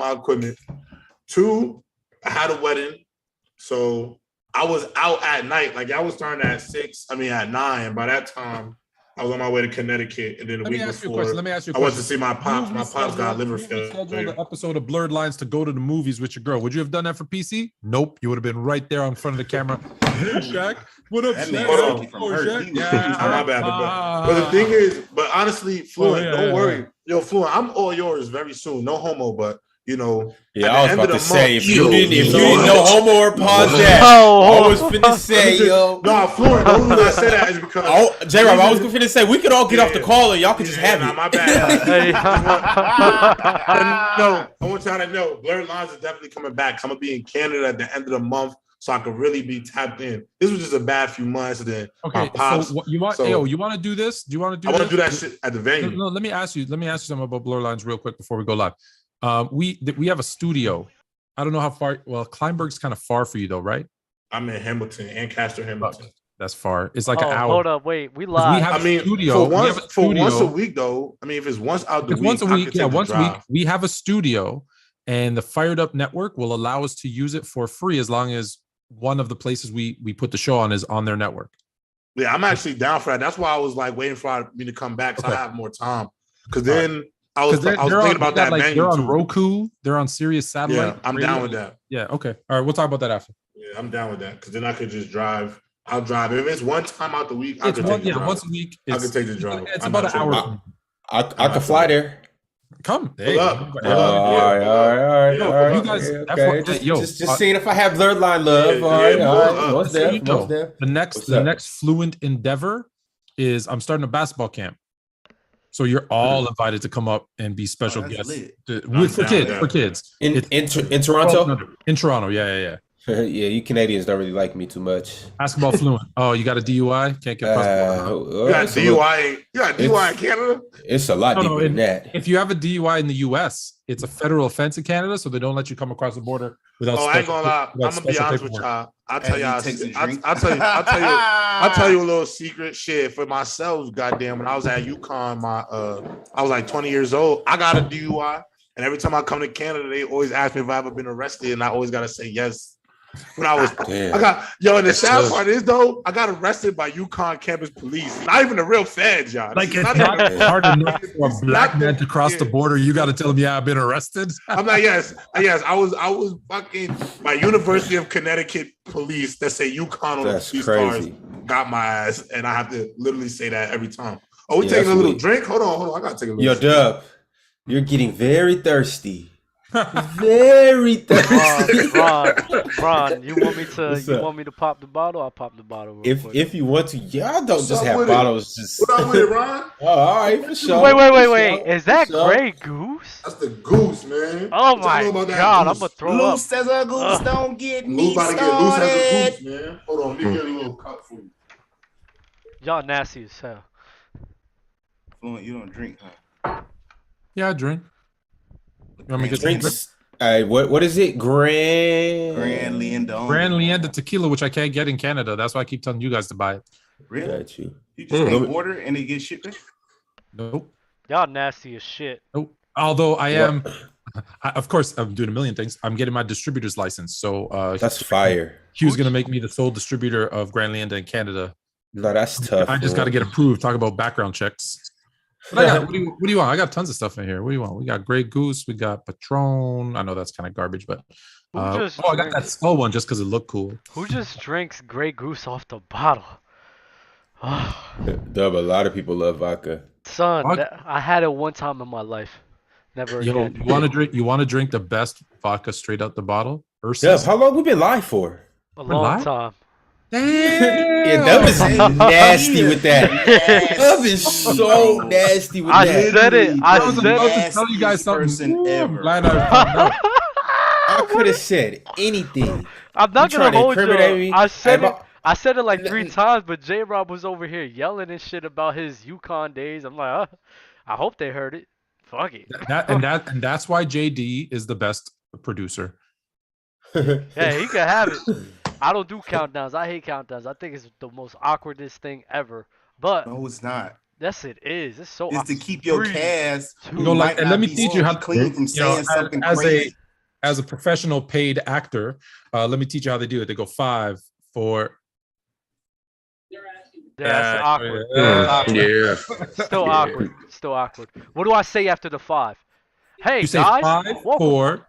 my equipment. 2, I had a wedding, so I was out at night. Like I was starting at 9. By that time, I was on my way to Connecticut, and then the week before, let me ask you a question. I went to see my pops. My pops got liver failure. Scheduled the episode of Blurred Lines to go to the movies with your girl. Would you have done that for PC? Nope. You would have been right there in front of the camera. Hey, Shaq. What up, Shaq? Shaq? Yeah, my bad. But the thing is, honestly, Fluent, don't worry. Yo, Fluent, I'm all yours very soon. No homo, but you know. Yeah, I was about to say, if you didn't no homo or pause that, I was finna say, yo. No, Fluent, the reason I said that is because J-Rob, I was finna say we could all get off the call and y'all could just have it. My bad. No, I want y'all to know, Blurred Lines is definitely coming back. I'm gonna be in Canada at the end of the month, so I could really be tapped in. This was just a bad few months. Then okay, so you want to do this? Do you want to do? I want to do that shit at the venue. No, let me ask you something about Blurred Lines real quick before we go live. We have a studio. I don't know how far. Well, Kleinburg's kind of far for you though, right? I'm in Hamilton, Ancaster, Hamilton. That's far. It's like an hour. Hold up, wait. We live. We have a studio. For once a week though. I mean, if it's once out the week, once a week, once a week. We have a studio, and the Fired Up Network will allow us to use it for free as long as one of the places we put the show on is on their network. Yeah, I'm actually down for that. That's why I was like waiting for me to come back so I have more time. Because then I was thinking about that menu. They're on Roku. They're on Sirius Satellite. Yeah, I'm down with that. Yeah, okay. All right, we'll talk about that after. Yeah, I'm down with that because then I could just drive. I'll drive. If it's one time out the week, I could take the drive. Once a week. I could take the drive. It's about an hour. I could fly there. Come. Hey. All right. You guys, okay. Just seeing if I have Blurred Line love. All right. What's there? The next fluent endeavor is I'm starting a basketball camp. So you're all invited to come up and be special guests for kids. In Toronto? In Toronto, yeah. Yeah, you Canadians don't really like me too much. Basketball fluent. Oh, you got a DUI? Can't get past You got DUI in Canada? It's a lot deeper than that. If you have a DUI in the US, it's a federal offense in Canada, so they don't let you come across the border without. I ain't gonna lie. I'm gonna be honest with y'all. I'll tell you a little secret shit for myself. Goddamn, when I was at UConn, I was like 20 years old. I got a DUI, and every time I come to Canada, they always ask me if I ever been arrested, and I always gotta say yes. When I was, and the sad part is though, I got arrested by UConn campus police. Not even the real feds, y'all. Like it's not hard enough for a black man to cross the border. You got to tell him, I've been arrested. I'm like, yes. I was fucking my University of Connecticut police that say UConn on the police cars got my ass, and I have to literally say that every time. Oh, we taking a little drink? Hold on. I gotta take a little. Yo, Dub, you're getting very thirsty. Very thirsty. Ron, you want me to pop the bottle? I'll pop the bottle. If you want to, y'all don't just have bottles. Just what up with it, Ron? All right, for sure. Wait. Is that Grey Goose? That's the goose, man. Oh my god, I'm gonna throw up. Loose as a goose, don't get me started. Get loose as a goose, man. Hold on, let me get a little cup for you. Y'all nasty as hell. Fluent, you don't drink, huh? Yeah, I drink. You want me to get drinks? What is it? Grand Leander tequila, which I can't get in Canada. That's why I keep telling you guys to buy it. Really? Got you. You just can't order and it gets shipped? Nope. Y'all nasty as shit. Nope. Although I am, of course, I'm doing a million things. I'm getting my distributor's license. So that's fire. He was going to make me the sole distributor of Grand Leander in Canada. No, that's tough. I just got to get approved. Talk about background checks. What do you want? I got tons of stuff in here. What do you want? We got Grey Goose. We got Patron. I know that's kind of garbage, but I got that slow one just because it looked cool. Who just drinks Grey Goose off the bottle? Dub, a lot of people love vodka. Son, I had it one time in my life. Never again. You want to drink the best vodka straight out the bottle? Dub, how long we been live for? A long time. Damn. Yeah, Dub is nasty with that. Dub is so nasty with that. I said it. I was about to tell you guys something. I'm glad I could have said anything. I'm not gonna hold you. I said it like 3 times, but J-Rob was over here yelling and shit about his UConn days. I'm like, I hope they heard it. Fuck it. And that's why JD is the best producer. Yeah, he can have it. I don't do countdowns. I hate countdowns. I think it's the most awkwardest thing ever. But no, it's not. Yes, it is. It's so. It's to keep your cast. You know, like, and let me teach you how to clean from saying something crazy. As a professional paid actor, let me teach you how they do it. They go 5, 4. That's awkward. Yeah. Still awkward. Still awkward. What do I say after the 5? Hey you guys, 5, 4.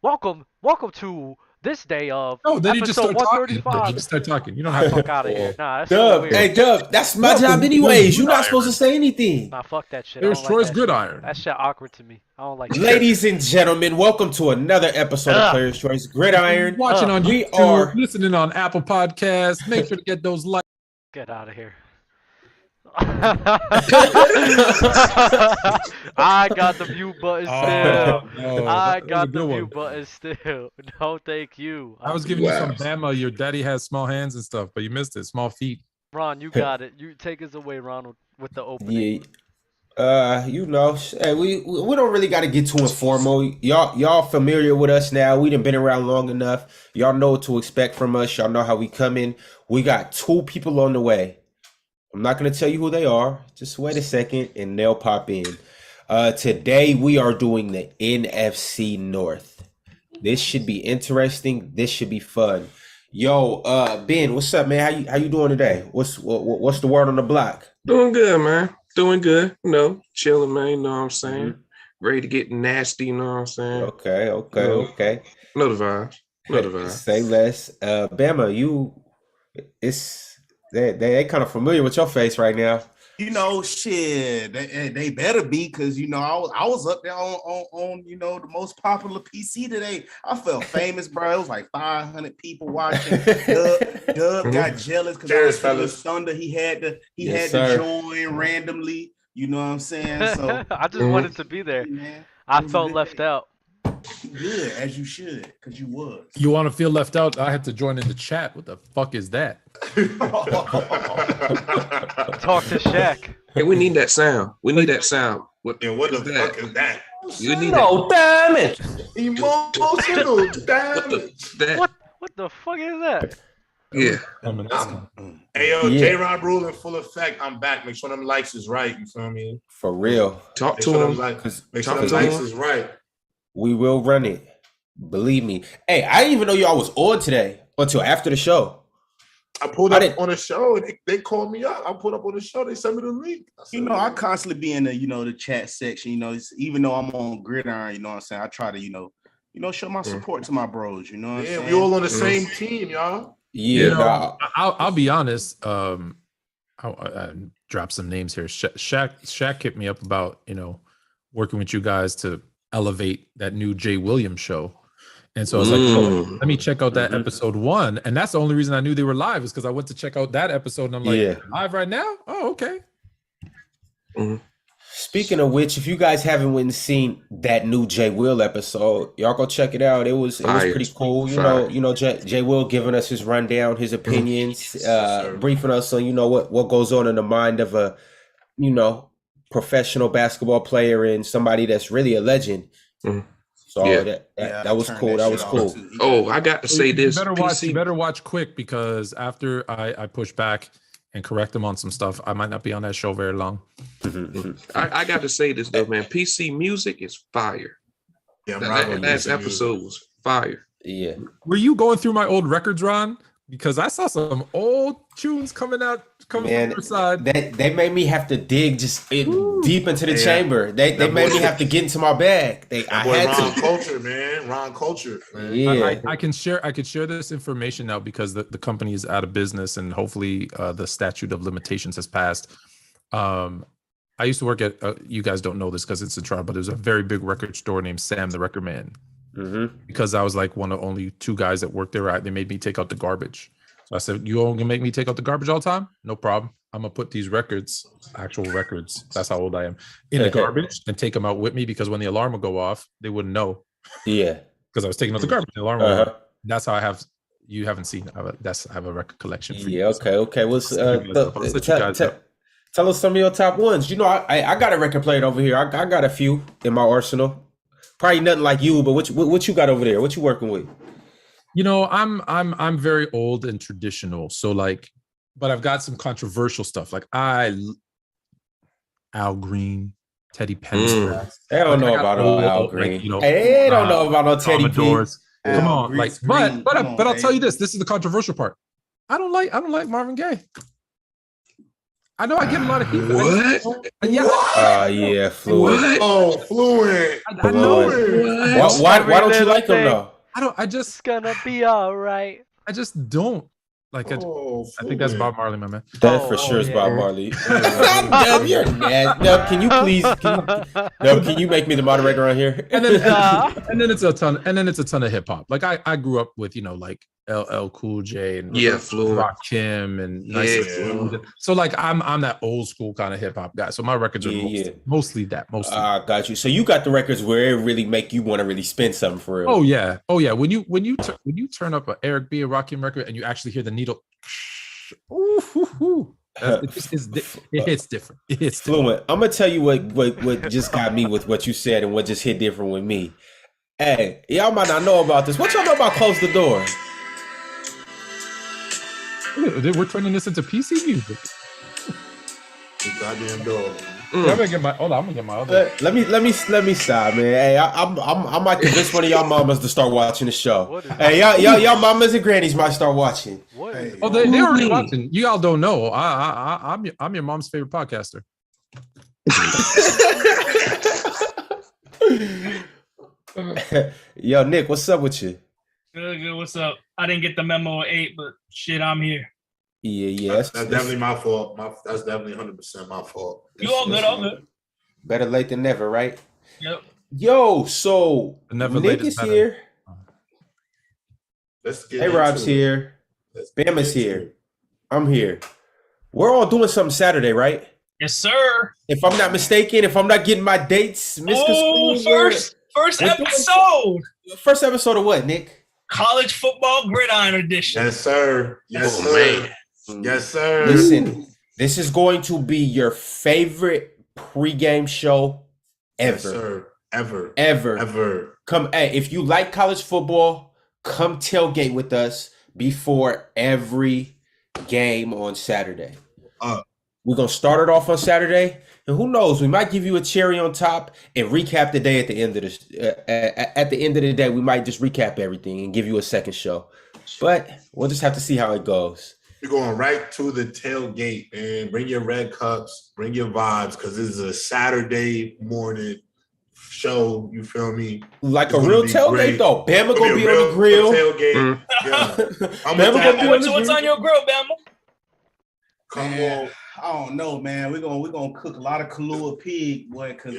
welcome to this day of then you just start talking. 135. You just start talking. You don't have to fuck out of here. Nah, that's Dub, weird. hey Dub, that's my job anyways. You're not supposed to say anything. Nah, fuck that shit. There's Troy's Gridiron. That shit awkward to me. I don't like that. Ladies and gentlemen, welcome to another episode of Players Choice Gridiron. Watching on YouTube, listening on Apple Podcasts. Make sure to get those likes. Get out of here. I got the mute button still. I got the mute button still. No, thank you. I was giving you some Bama. Your daddy has small hands and stuff, but you missed it. Small feet. Ron, you got it. You take us away, Ronald, with the opening. Yeah. You know, we don't really got to get too informal. Y'all familiar with us now. We done been around long enough. Y'all know what to expect from us. Y'all know how we come in. We got 2 people on the way. I'm not going to tell you who they are. Just wait a second and they'll pop in. Today we are doing the NFC North. This should be interesting. This should be fun. Yo, Ben, what's up, man? How you doing today? What's the word on the block? Doing good, man. Doing good. You know, chilling, man. You know what I'm saying? Mm-hmm. Ready to get nasty, you know what I'm saying? Okay. Know the vibes. Say less. Bama, They kind of familiar with your face right now. You know, shit. They better be, because you know I was up there on you know, the most popular PC today. I felt famous, bro. It was like 500 people watching. Dub got jealous because I was feeling thunder. He had to join randomly. You know what I'm saying? So I just wanted to be there. Man, I felt left out. Good, as you should, because you was. You want to feel left out? I had to join in the chat. What the fuck is that? Talk to Shaq. Hey, we need that sound. What the fuck is that? You need damage. Emotional damage. What the fuck is that? Yeah. Hey yo, J-Rod rule in full effect. I'm back. Make sure them likes is right. You feel me? For real. Talk to him. Make sure them likes is right. We will run it. Believe me. Hey, I didn't even know y'all was on today until after the show. I pulled up on the show and they called me up. I pulled up on the show. They sent me the link. You know, I constantly be in the, you know, the chat section. You know, even though I'm on Gridiron, you know what I'm saying? I try to, you know, show my support to my bros. You know what I'm saying? We all on the same team, y'all. Yeah. You know, I'll be honest. I dropped some names here. Shaq hit me up about, you know, working with you guys to elevate that new Jay Williams show. And so I was like, let me check out that episode 1. And that's the only reason I knew they were live, is because I went to check out that episode and I'm like, live right now? Oh, okay. Speaking of which, if you guys haven't went and seen that new Jay Will episode, y'all go check it out. It was pretty cool. You know, Jay Will giving us his rundown, his opinions, briefing us on, you know, what goes on in the mind of a, you know, professional basketball player and somebody that's really a legend. So that was cool. That was cool. Oh, I got to say this. You better watch quick, because after I push back and correct him on some stuff, I might not be on that show very long. I got to say this though, man. PC music is fire. Yeah, that last episode was fire. Yeah. Were you going through my old records, Ron? Because I saw some old tunes coming from the side. They made me have to dig deep into the chamber. They made me have to get into my bag. Ron Culture, man. Ron Culture, man. Yeah. I can share this information now because the company is out of business and hopefully the statute of limitations has passed. I used to work at you guys don't know this because it's a trial, but there's a very big record store named Sam the Record Man. Because I was like one of only 2 guys that worked there. They made me take out the garbage. So I said, you all gonna make me take out the garbage all the time? No problem. I'm gonna put these records, actual records, that's how old I am, in the garbage and take them out with me, because when the alarm would go off, they wouldn't know. Yeah. Because I was taking out the garbage. The alarm would go off. That's how I have. You haven't seen. I have a record collection for you. Yeah. Okay. What's tell us some of your top ones. You know, I got a record player over here. I got a few in my arsenal. Probably nothing like you, but what you got over there? What you working with? You know, I'm very old and traditional. So like, but I've got some controversial stuff. Like Al Green, Teddy Pendergrass. They don't know about no Al Green. Like, they don't know about no Teddy P. Come on, like, but I'll tell you this. This is the controversial part. I don't like Marvin Gaye. I know I get a lot of heat. What? Yeah, Fluid. What? Oh, Fluid. I know it. Why don't you like him though? It's gonna be all right. I just don't. Like, I think that's Bob Marley, my man. That for sure is Bob Marley. Dub, you're mad. Dub, can you please? Can you make me the moderator on here? And then it's a ton of hip hop. Like I grew up with like LL Cool J and Rakim and so like I'm that old school kind of hip hop guy. So my records are mostly that. Got you. So you got the records where it really make you want to really spend something for real. Oh yeah. When you turn up an Eric B and Rakim record and you actually hear the needle. It hits different. It's Fluent. I'm gonna tell you what just got me with what you said and what just hit different with me. Hey, y'all might not know about this. What y'all know about Close the Door? We're turning this into PC music. Goddamn dog. I'm gonna get my other. Let me stop, man. Hey, I might convince one of y'all mamas to start watching the show. Hey, y'all mamas and grannies might start watching. Hey, they're already watching. You all don't know. I'm your mom's favorite podcaster. Yo, Nick, what's up with you? Good. What's up? I didn't get the memo at 8, but shit, I'm here. Yeah. That's definitely my fault. That's definitely 100% my fault. You all good? Better late than never, right? Yep. Yo, so never Nick is here. Let's get Hey, Rob's here. Bam is here. I'm here. We're all doing something Saturday, right? Yes, sir. If I'm not mistaken, if I'm not getting my dates, first episode. First episode of what, Nick? College football gridiron edition. Yes, sir. Yes, sir. Yes, sir. Listen, this is going to be your favorite pregame show ever. Yes, sir. Ever. Come, hey, if you like college football, come tailgate with us before every game on Saturday. We're gonna start it off on Saturday, and who knows, we might give you a cherry on top and recap the day at the end of this. At the end of the day, we might just recap everything and give you a second show. But we'll just have to see how it goes. We're going right to the tailgate, man. Bring your red cups, bring your vibes, because this is a Saturday morning show. You feel me? Like it's a real tailgate, great. Though. Bama gonna be on the grill. Tailgate. What's on your grill, Bama? Come on. I don't know, man. We're gonna cook a lot of Kahlua pig, boy, because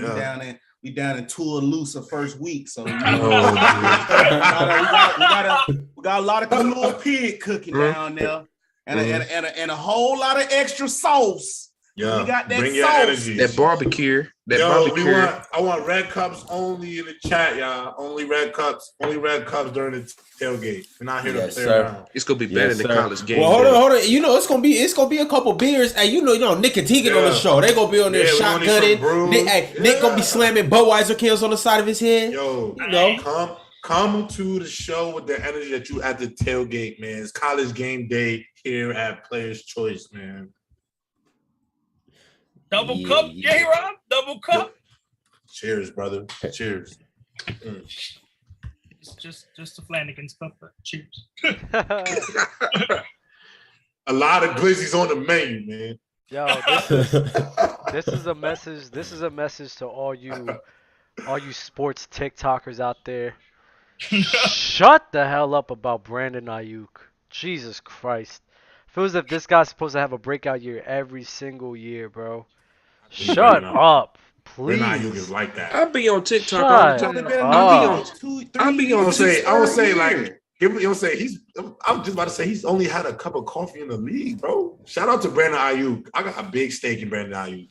we down in Toulouse first week. So we got a lot of Kahlua pig cooking down there. And a whole lot of extra sauce. Yeah, we got that bring sauce. That barbecue. I want red cups only in the chat, y'all. Only red cups during the tailgate. We're not here to play around. It's gonna be better than college game. Well, hold on. You know, it's gonna be a couple beers. Hey, you know, Nick and Tegan on the show. They gonna be on there shotgunning. Nick gonna be slamming Budweiser cans on the side of his head. Yo, you know, come to the show with the energy that you at the tailgate, man. It's college game day here at Players Choice, man. Double cup, J-Rob. Double cup. Cheers, brother. Cheers. It's just a Flanagan's cup, but cheers. A lot of glizzies on the menu, man. Yo, this is a message. This is a message to all you sports TikTokers out there. Shut the hell up about Brandon Ayuk. Jesus Christ. Feels as if this guy's supposed to have a breakout year every single year, bro. Shut up, please. Brandon Ayuk is like that. I'll be on TikTok all the time. I would say like, I'm just about to say he's only had a cup of coffee in the league, bro. Shout out to Brandon Ayuk. I got a big stake in Brandon Ayuk.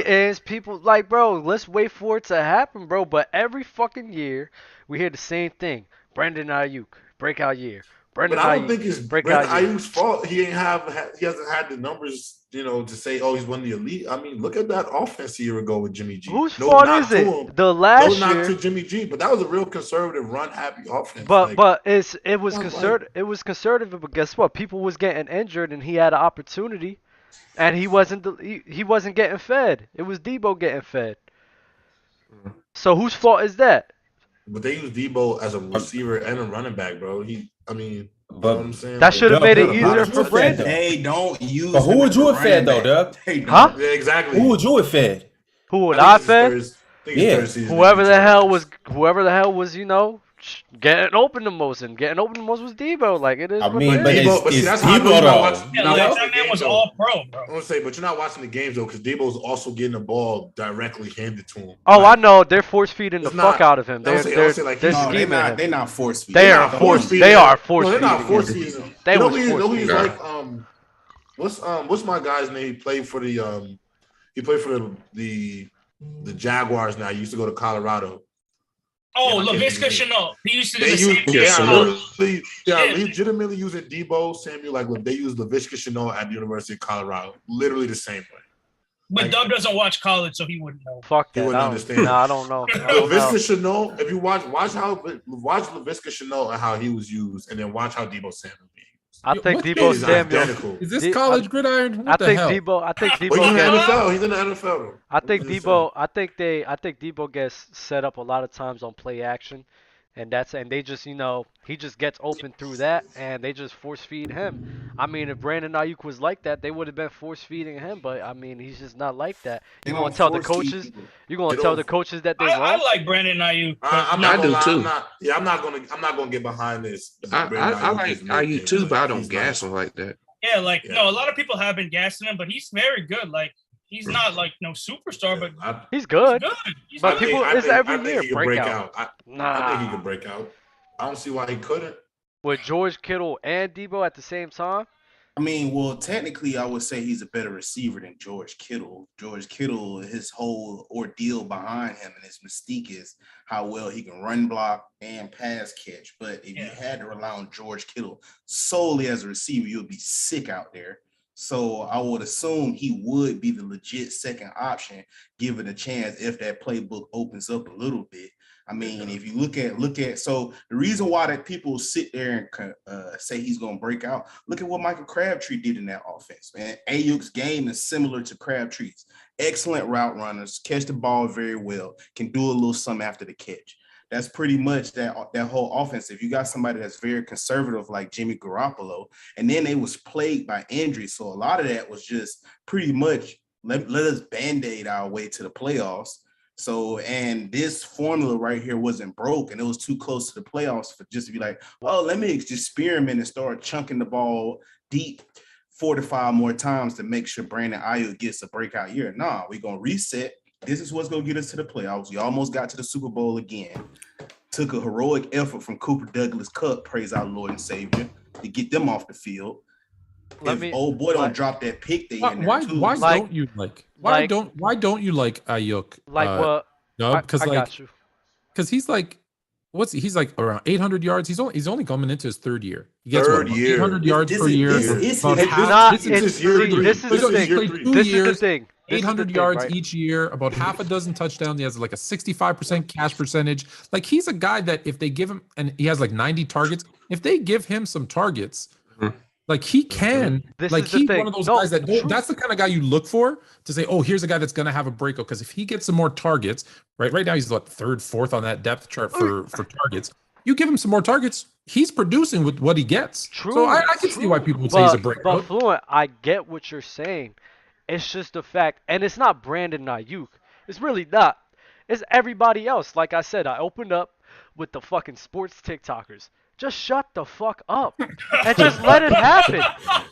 Is people like, bro, let's wait for it to happen, bro. But every fucking year we hear the same thing. Brandon Ayuk, breakout year. But I don't think it's Brandon Ayuk's fault. He hasn't had the numbers, to say, oh, he's one of the elite. I mean, look at that offense a year ago with Jimmy G. Whose fault is it? The last year, not to Jimmy G, but that was a real conservative, run-happy offense. But it was conservative. But guess what? People was getting injured, and he had an opportunity. and he wasn't getting fed. It was Debo getting fed. So whose fault is that? But they use Debo as a receiver and a running back, bro. I mean, you know what I'm saying? That should have made it easier for Brandon. Brandon. They don't use. But who would you have fed though, Dub? Huh? Yeah, exactly. Who would you have fed? Who would I fed? Yeah. Whoever the hell was, getting open the most, and getting open the most was Debo. Like, it is I what mean, it but is. Debo, it's that's how I know Debo you're not though. watching. Yeah, Not like, watching that the man game, was though. all pro, bro. I want to say, but you're not watching the games though, because Debo's also getting the ball directly handed to him. Oh, Like, I know. They're force feeding the fuck out of him. They're scheming him. They're not force feeding. They are force feeding. They are force feeding. They're not force feeding him. They was You know force who he's feeding. like what's my guy's name? He played for the Jaguars now. He used to go to Colorado. Oh, LaVisca Chenault. He used to do They the same use shit. legitimately using Debo Samuel, like they use LaVisca Chenault at the University of Colorado. Literally the same way. But Like, Dub doesn't watch college, so he wouldn't know. Fuck He that. wouldn't understand. Nah, I don't know. LaVisca Chenault, if you watch LaVisca Chenault and how he was used, and then watch how Debo Samuel being used. I think What Debo is Samuel. identical. Is this college gridiron? What I the think hell? Debo. I think But he's Debo in the gets. NFL. He's in the NFL though. I think I'm just Debo. I think Debo gets set up a lot of times on play action, and they just he just gets open through that, and they just force feed him. I mean, if Brandon Ayuk was like that, they would have been force feeding him. But I mean, he's just not like that. They You gonna don't tell the force feed coaches? people. You gonna They tell don't- the coaches that they I wrong? like Brandon Ayuk. I'm not I gonna do lie. too. I'm not gonna get behind this. I like IU too, but I don't gas him like that. Yeah, like Yeah. no, a lot of people have been gassing him, but he's very good. Like he's not like no superstar, but He's good. he's good. He's But good. people, it's every year he can breakout. I think he Nah, can break out. I don't see why he couldn't. with George Kittle and Debo at the same time. I mean, well, technically, I would say he's a better receiver than George Kittle. George Kittle, his whole ordeal behind him and his mystique is how well he can run block and pass catch. But if you had to rely on George Kittle solely as a receiver, you'll be sick out there. So I would assume he would be the legit second option, given a chance if that playbook opens up a little bit. I mean, if you look at, so the reason why that people sit there and say he's going to break out, look at what Michael Crabtree did in that offense, man. Ayuk's game is similar to Crabtree's. Excellent route runners, catch the ball very well, can do a little something after the catch. That's pretty much that whole offense. If you got somebody that's very conservative like Jimmy Garoppolo, and then they was plagued by injury, so a lot of that was just pretty much let us Band-Aid our way to the playoffs. So, and this formula right here wasn't broke, and it was too close to the playoffs for just to be like, oh, let me just experiment and start chunking the ball deep 4 to 5 more times to make sure Brandon Ayuk gets a breakout year. Nah, we're going to reset. This is what's going to get us to the playoffs. We almost got to the Super Bowl again. Took a heroic effort from Cooper Douglas Kupp, praise our Lord and Savior, to get them off the field. Old boy don't drop that pick, they in there too. Why don't you like Ayuk? Like what? No, because he's like, he's like around 800 yards. He's only coming into his third year. He gets 800 yards per year. This is the thing. 800 yards each year, about half a dozen touchdowns. He has like a 65% catch percentage. Like he's a guy that if they give him, and he has like 90 targets, if they give him some targets, like he can, he's one of those guys that that's the kind of guy you look for to say, oh, here's a guy that's going to have a breakout. Because if he gets some more targets, right now he's what, third, fourth on that depth chart for targets. You give him some more targets, he's producing with what he gets. True. So I can see why people would say he's a breakout. But Fluent, I get what you're saying. It's just the fact, and it's not Brandon Ayuk. It's really not. It's everybody else. Like I said, I opened up with the fucking sports TikTokers. Just shut the fuck up and just let it happen.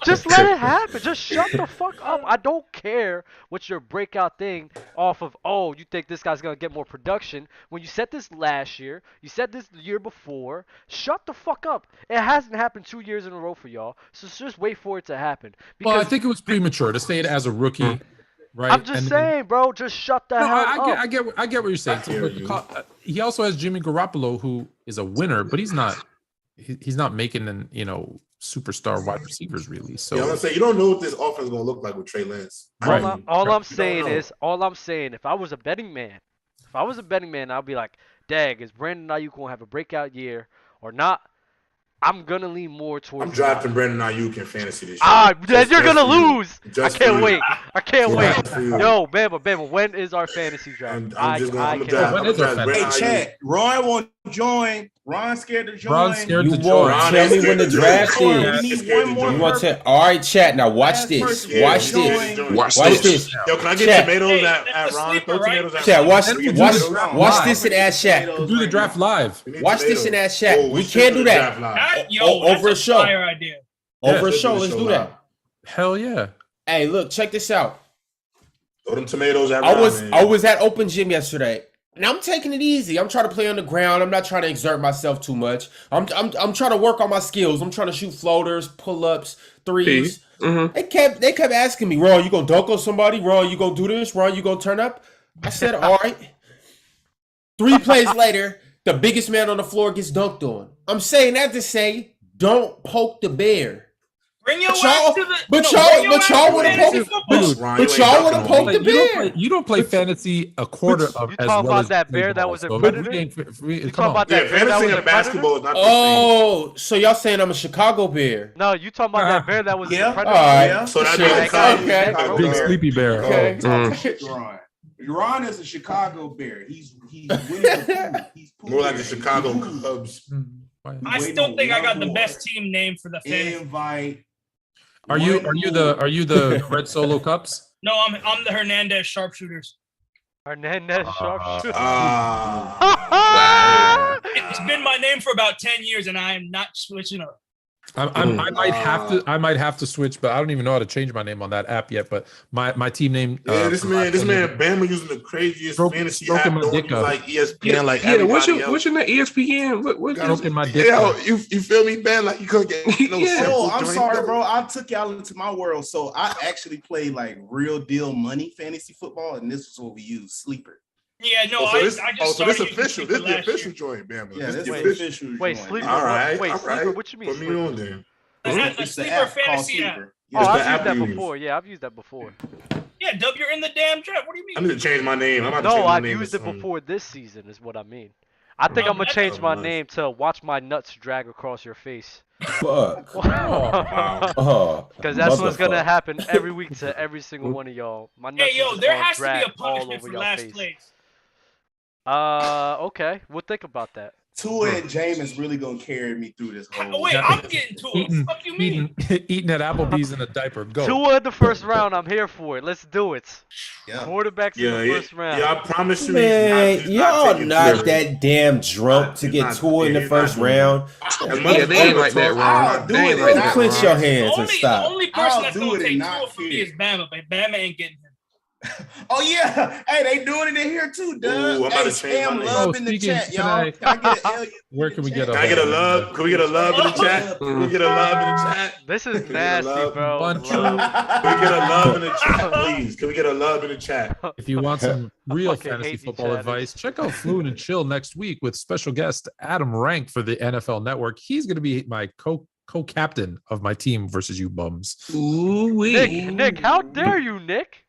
Just let it happen. Just shut the fuck up. I don't care what your breakout thing off of, oh, you think this guy's going to get more production. When you said this last year, you said this the year before, shut the fuck up. It hasn't happened 2 years in a row for y'all, so just wait for it to happen. Well, I think it was premature to say it as a rookie. Right. I'm just saying, bro, just shut the hell up. I get what you're saying. He also has Jimmy Garoppolo, who is a winner, but he's not making an superstar wide receivers really. So I'm gonna say you don't know what this offense is gonna look like with Trey Lance. All I'm saying, if I was a betting man, I'd be like, dag, is Brandon Ayuk gonna have a breakout year or not? I'm gonna lean more towards. I'm drafting Brandon Ayuk in fantasy this year. Then you're gonna lose. I can't wait. Just for you. Yo, Bama, when is our fantasy draft? I'm gonna draft Brandon Hey, Ayuk. chat. Ron won't join. Ron's scared to join. Ron's scared You to won't join. tell me when the draft We is. need one more. You want to? All right, chat. Now watch this. Watch this. Watch Watch this. this. Yo, can I get Chat. tomatoes Hey, at that's a Ron? sleeper, Throw right? tomatoes at Chat, Ron. watch We can watch do this round. watch this and ask chat. Do the draft live. We need Watch this tomatoes. and ask chat. Oh, We should can't do do the that. draft live. Over a show. Fire idea. Over a let's show. do the Let's show do live. that. Hell yeah. Hey, look, check this out. Throw them tomatoes at I Ron, was man. I was at Open Gym yesterday. And I'm taking it easy. I'm trying to play on the ground. I'm not trying to exert myself too much. I'm trying to work on my skills. I'm trying to shoot floaters, pull-ups, threes. Mm-hmm. They kept asking me, Ron, you gonna dunk on somebody? Ron, you gonna do this? Ron, you gonna turn up? I said, all right. 3 plays later, the biggest man on the floor gets dunked on. I'm saying that to say, don't poke the bear. Bring your But ass y'all- to the. but no, y'all- bring your but ass y'all to would've fantasy poked- football. Ron, you But ain't y'all dunking would've on poked me. the bear. You don't play fantasy a quarter of You as talking well about as that play bear that ball, was a so predator? we ain't- You come talking on. about Yeah, that bear that was fantasy a and basketball is not the same. Oh, so y'all saying I'm a Chicago Bear? No, you talking about that bear that was Yeah. a predator? All right. Yeah. So that Sure. means Okay. Chicago Big Bear. sleepy bear. Okay. Ron. Ron is a Chicago Bear. He's winning the pool. He's More like the pooling. Chicago He's Cubs. I still think I got the best team name for the fantasy. Invite. Are you the Red Solo Cups? No, I'm the Hernandez Sharpshooters. Hernandez sharpshooter. It's been my name for about 10 years, and I am not switching up. I might have to switch, but I don't even know how to change my name on that app yet. But my team name. Yeah, this man, Bama using the craziest fantasy app. stroking my dick Doing up. like ESPN, like Yeah, what's everybody your name? ESPN? What Stroking my dick Yo, up. you feel me, Ben? Like you couldn't get no Yeah. simple Oh, I'm joint, sorry, though. bro. I took y'all into my world. So I actually played like real deal money fantasy football, and this is what we use, Sleeper. Yeah, no, Oh, so this, I just so this started using official. Sleeper This is the last official year. joint, Bama. Yeah, This this is the is official. official. Wait, joint. Sleeper. All right, Wait, all Sleeper. right. What you mean? Put me Sleeper? on then. The It's the Sleeper app called fantasy app. Sleeper. Oh, It's the I've app used that you use. before. Yeah, I've used that before. Yeah, Dub, you're in the damn draft. What do you I mean? need to change my name. I'm about to No, change my I've name. used to it something. before this season. Is what I mean. I think Oh, I'm gonna that's change so my nice. name to "Watch My Nuts Drag Across Your Face." Fuck. Wow. Oh, Because that's what's gonna motherfucker. happen every week to every single one of y'all. My nuts Hey, yo, is there gonna has to be drag a all punishment over for your last face. place. Okay, we'll think about that. Tua and Jameis really gonna carry me through this whole. Wait, I'm getting to it. Fuck you mean? Eating at Applebee's in a diaper. Go. Tua in the first round. I'm here for it. Let's do it. Yeah. Quarterbacks in the first round. Yeah, I promise you. Man, he's y'all taking not Tua. that damn drunk to He's get not- Tua in the he's first not doing round. Yeah, they ain't like that, Ron. They ain't like that, Clench Ron. your hands and The stop. only person I'll that's do gonna it and take not Tua from me fear. is Bama, but Bama ain't getting him. Oh yeah, hey, they doing it in here too, Doug. Ooh, I'm about Hey, to change my Spam name. love in the Speaking, chat, can y'all. I- Can I get an L? Where can we get Can I get a love? Can we get a love in the chat? Can we get a love in the chat? This is Can we get a nasty, love? bro. Bunch Love. Can we get a love in the chat, please? Can we get a love in the chat? If you want some real fucking fantasy hate these football chatters. advice, check out Fluent and Chill next week with special guest Adam Rank for the NFL Network. He's going to be my co-captain of my team versus you bums. Nick, how dare you, Nick?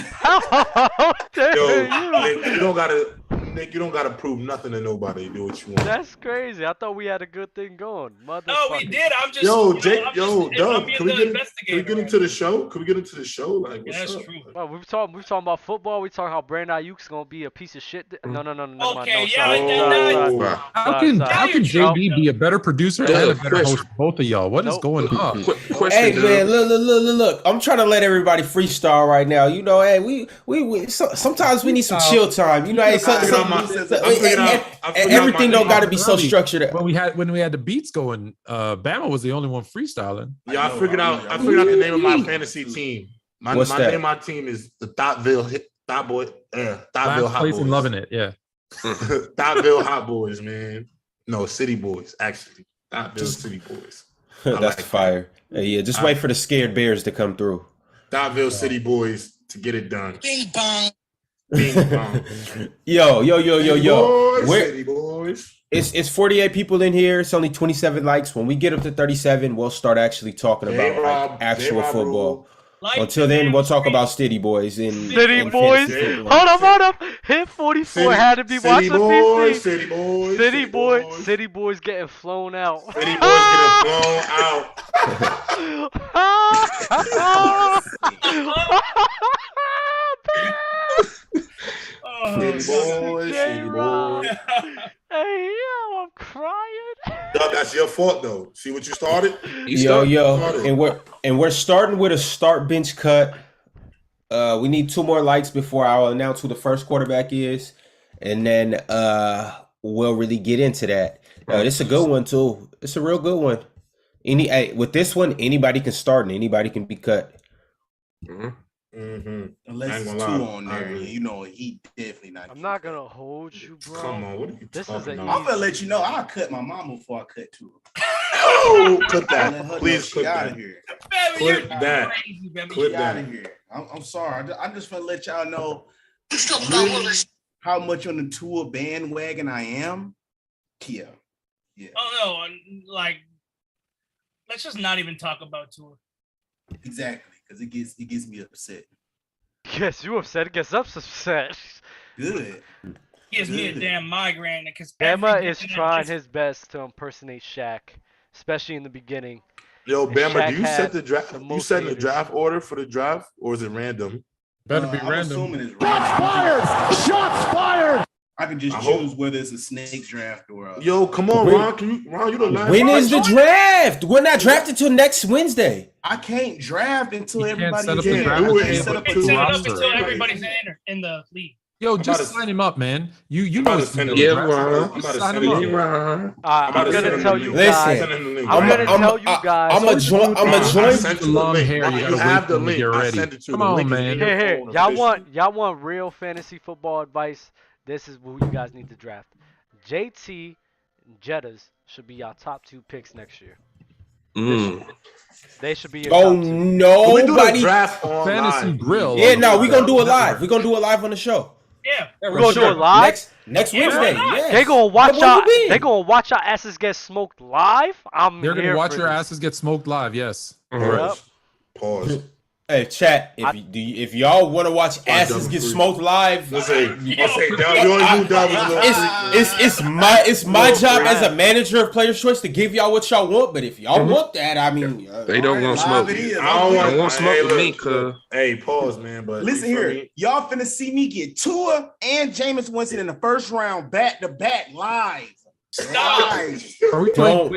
How dare Yo, you? Nick, you don't gotta prove nothing to nobody. Do what you want. That's crazy. I thought we had a good thing going. No, we Motherfucker. did. I'm just. Yo, you know, Jake, I'm yo, just, Doug, I'm being can we the get investigator. into the show? Can we get into the show? Like, what's Yeah, that's up? true. Well, we're talking about football. We talking how Brandon Ayuk's gonna be a piece of shit. No. Okay, no, yeah, sorry, Oh, sorry. How can sorry. JB be a better producer and a better host? Both of y'all. What is Nope. going on? Question, Hey Doug. man, look! I'm trying to let everybody freestyle right now. You know, hey, we sometimes we need some chill time. You know, hey, everything don't got to be so structured. When we had the beats going, Bama was the only one freestyling. Yeah, I figured out the name of my fantasy team. My What's that? name of my team is the Thoughtville Hot Last Hot place Boys. and loving it. Yeah. Thoughtville Hot Boys, man. No, City Boys, actually. Thoughtville City Boys. That's like fire. Hey, yeah, just wait for the scared bears to come through. Thoughtville City Boys to get it done. Bing bong. Bing bong. Yo. Boys, Where- City Boys. It's 48 people in here. It's only 27 likes. When we get up to 37, we'll start actually talking about J-Rob, like, actual J-Rob football. rule. Until then, we'll talk about City Boys in City Boys. Hold up. Hit 44 had to be watching PC. City Boys getting flown out. City Boys getting flown out. City Boys. Hey, yo, I'm crying. Dub, that's your fault though. See what you started? And we're starting with a start bench cut. We need 2 more likes before I'll announce who the first quarterback is, and then we'll really get into that. It's a good one too. It's a real good one. With this one, anybody can start and anybody can be cut. Unless it's 2 on there, you know he definitely not. I'm not gonna hold you, bro. Come on, what are you talking about? I'm gonna let you know I'll cut my mama before I cut to her. Oh, clip that. Please clip that. Clip that. Clip that. Out of here. I'm sorry. I'm just gonna let y'all know really how much on the Tua bandwagon I am. Yeah. Oh no, like let's just not even talk about Tua. Exactly, because it gets me upset. Yes, you upset. It gets us upset. Good. Gives me a damn migraine because Bama is trying his best to impersonate Shaq, especially in the beginning. Yo, Bama, do you set the draft? You set the draft order for the draft, or is it random? Better be I'm random. assuming it's Shots fired! Shots fired! I can just choose whether it's a snake draft or a... Yo, come on, Ron. Ron, you the last. When is the draft? We're not drafted till next Wednesday. I can't draft until everybody set up is the in. draft. set it up until everybody's in the league. Yo, just sign him up, man. You know it's Ron. I'm gonna tell you guys. I'm gonna join. The long hair. You have gotta the wait link. till you're ready. Come on, man. Here. Y'all want real fantasy football advice? This is who you guys need to draft. JT and Jettas should be our top 2 picks next year. They should be your top 2. Nobody draft on Fantasy grill. Yeah, no, we're gonna do it live. We're gonna do it live on the show. Yeah, we're gonna do it live next Wednesday. Yeah. They gonna watch y'all. They gonna watch our asses get smoked live. They're gonna watch your asses get smoked live. Yes. Pause. Hey, chat. If y'all want to watch asses get smoked live, it's my job as a manager of Players Choice to give y'all what y'all want. But if y'all want that, I mean, they don't want smoke. I don't want smoke with me, cuz. Hey, pause, man. But listen here, y'all finna see me get Tua and Jameis Winston in the first round back to back live. Are we playing?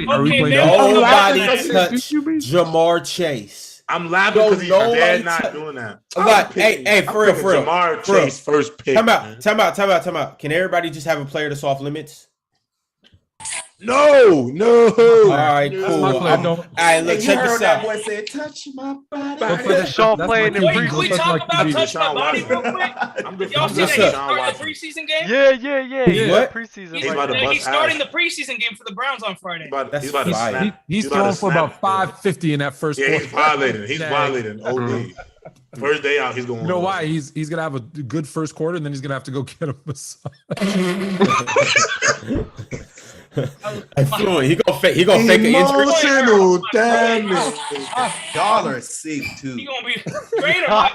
Nobody touch Jamar Chase. I'm laughing because they're not doing that. Hey, for real. Jamar Chase first pick. Time out. Can everybody just have a player that's off limits? No. All right, cool. All right, look, check this out. That boy said, "Touch my body." Deshaun playing in Can we talk about touch my body real quick? Y'all see that he's starting the preseason game? Yeah. What? Preseason. He's starting the preseason game for the Browns on Friday. He's throwing for about 550 in that first quarter. He's violating. OD. First day out, he's going. You know why? He's gonna have a good first quarter, and then he's gonna have to go get a massage. He gonna fake an injury. Emotional damage. Y'all are sick too. He gonna be straight up.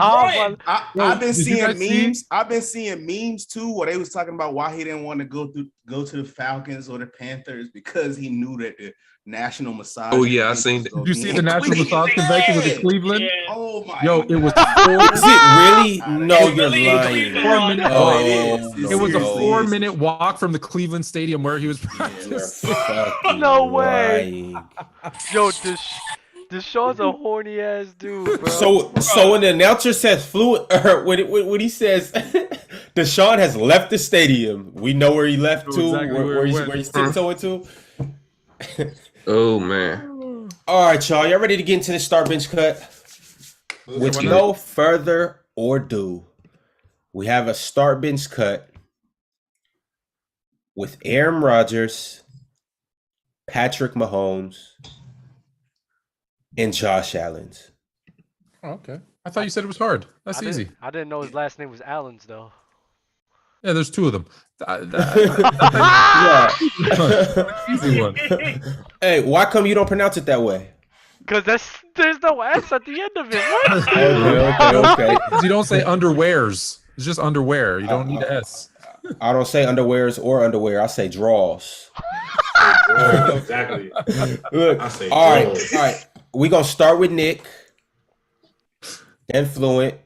I've been seeing memes. I've been seeing memes too, where they was talking about why he didn't want to go to the Falcons or the Panthers because he knew that the national massage. Oh yeah, I seen that. Did you see the national massage convention with Cleveland? Yeah. Oh my! Yo, it was. Is it really? No, you're lying. 4 minutes. Oh, it was a 4-minute walk from the Cleveland Stadium where he was practicing. No way. Yo, Deshaun's a horny ass dude, bro. So when the announcer says fluent, or when he says Deshaun has left the stadium, we know where he left to, exactly where he's tiptoeing to. Oh man! All right, y'all ready to get into the start bench cut? With no further ado, we have a start bench cut with Aaron Rodgers, Patrick Mahomes, and Josh Allen. Oh, okay. I thought you said it was hard. That's easy. I didn't know his last name was Allens, though. Yeah, there's 2 of them. Yeah. Easy one. Hey, why come you don't pronounce it that way? Because there's no S at the end of it. What? Okay. You don't say underwears. It's just underwear. You don't need an S. I don't say underwears or underwear. I say draws. Exactly. Look, I say all draws. right. We're gonna start with Nick, then Fluent,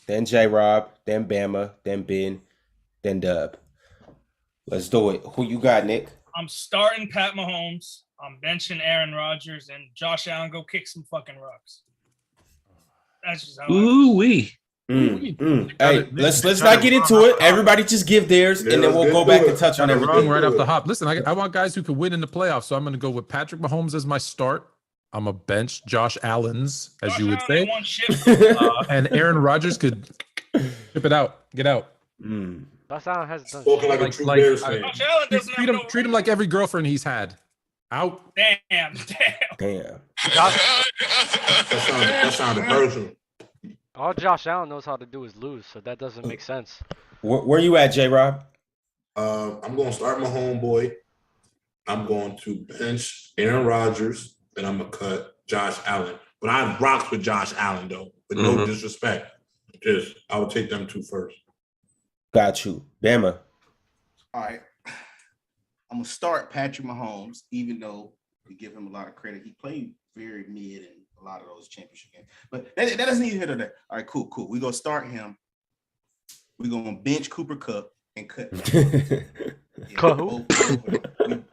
then J-Rob, then Bama, then Ben, then Dub. Let's do it. Who you got, Nick? I'm starting Pat Mahomes. I'm benching Aaron Rodgers, and Josh Allen go kick some fucking rocks. That's just how. Ooh-wee. Hey, let's not get into it. Everybody just give theirs, and then we'll go back and touch on everything right off the hop. Listen, I want guys who can win in the playoffs, so I'm going to go with Patrick Mahomes as my start. I'm a bench Josh Allen's, as you would say, and Aaron Rodgers could ship it out, get out. Josh Allen hasn't done Spoken like a true Bears fan. Josh Allen doesn't Treat him like every girlfriend he's had. Out. Damn. That sounded personal. All Josh Allen knows how to do is lose, so that doesn't make sense. Where you at, J-Rob? I'm going to start my homeboy. I'm going to bench Aaron Rodgers, and I'm going to cut Josh Allen. But I rocks with Josh Allen, though, with no disrespect. I would take them two first. Got you. Bama. All right. I'm going to start Patrick Mahomes, even though we give him a lot of credit. He played very mid in a lot of those championship games. But that doesn't need here today. All right, cool. We're going to start him. We're going to bench Cooper Kupp and cut him.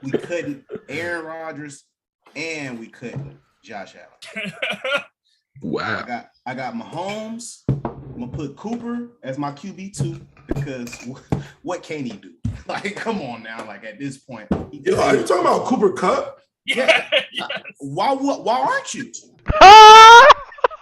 We couldn't Aaron Rodgers and we couldn't Josh Allen. Wow. I got Mahomes. I'm going to put Cooper as my QB2 because what can he do? Like, come on now. Like, at this point. Are you talking about Cooper Kupp? Yeah. Why aren't you?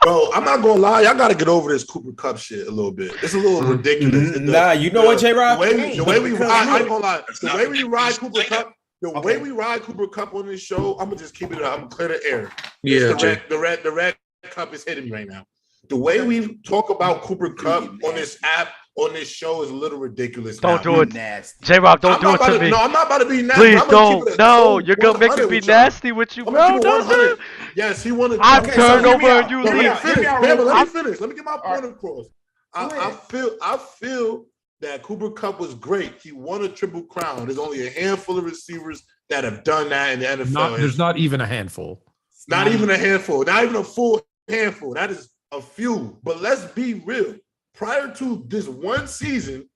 Bro, I'm not gonna lie, y'all gotta get over this Cooper Kupp shit a little bit. It's a little ridiculous. Nah, you know what, J-Rob? The way we ride, I ain't gonna lie. The way we ride Cooper Kupp, way we ride Cooper Kupp on this show, I'm gonna just keep it up. I'm gonna clear the air. Yeah, the red cup is hitting me right now. The way we talk about Cooper Kupp on this app, on this show is a little ridiculous. Don't do it. J-Rob, don't do it to me. No, I'm not about to be nasty. Please don't. No, you're going to make me be nasty with you, bro. Don't. Yes, he wanted to. I've turned over and you leave. Let me finish. Let me get my point across. I feel that Cooper Kupp was great. He won a triple crown. There's only a handful of receivers that have done that in the NFL. There's not even a handful. Not even a handful. Not even a full handful. That is a few. But let's be real. Prior to this one season,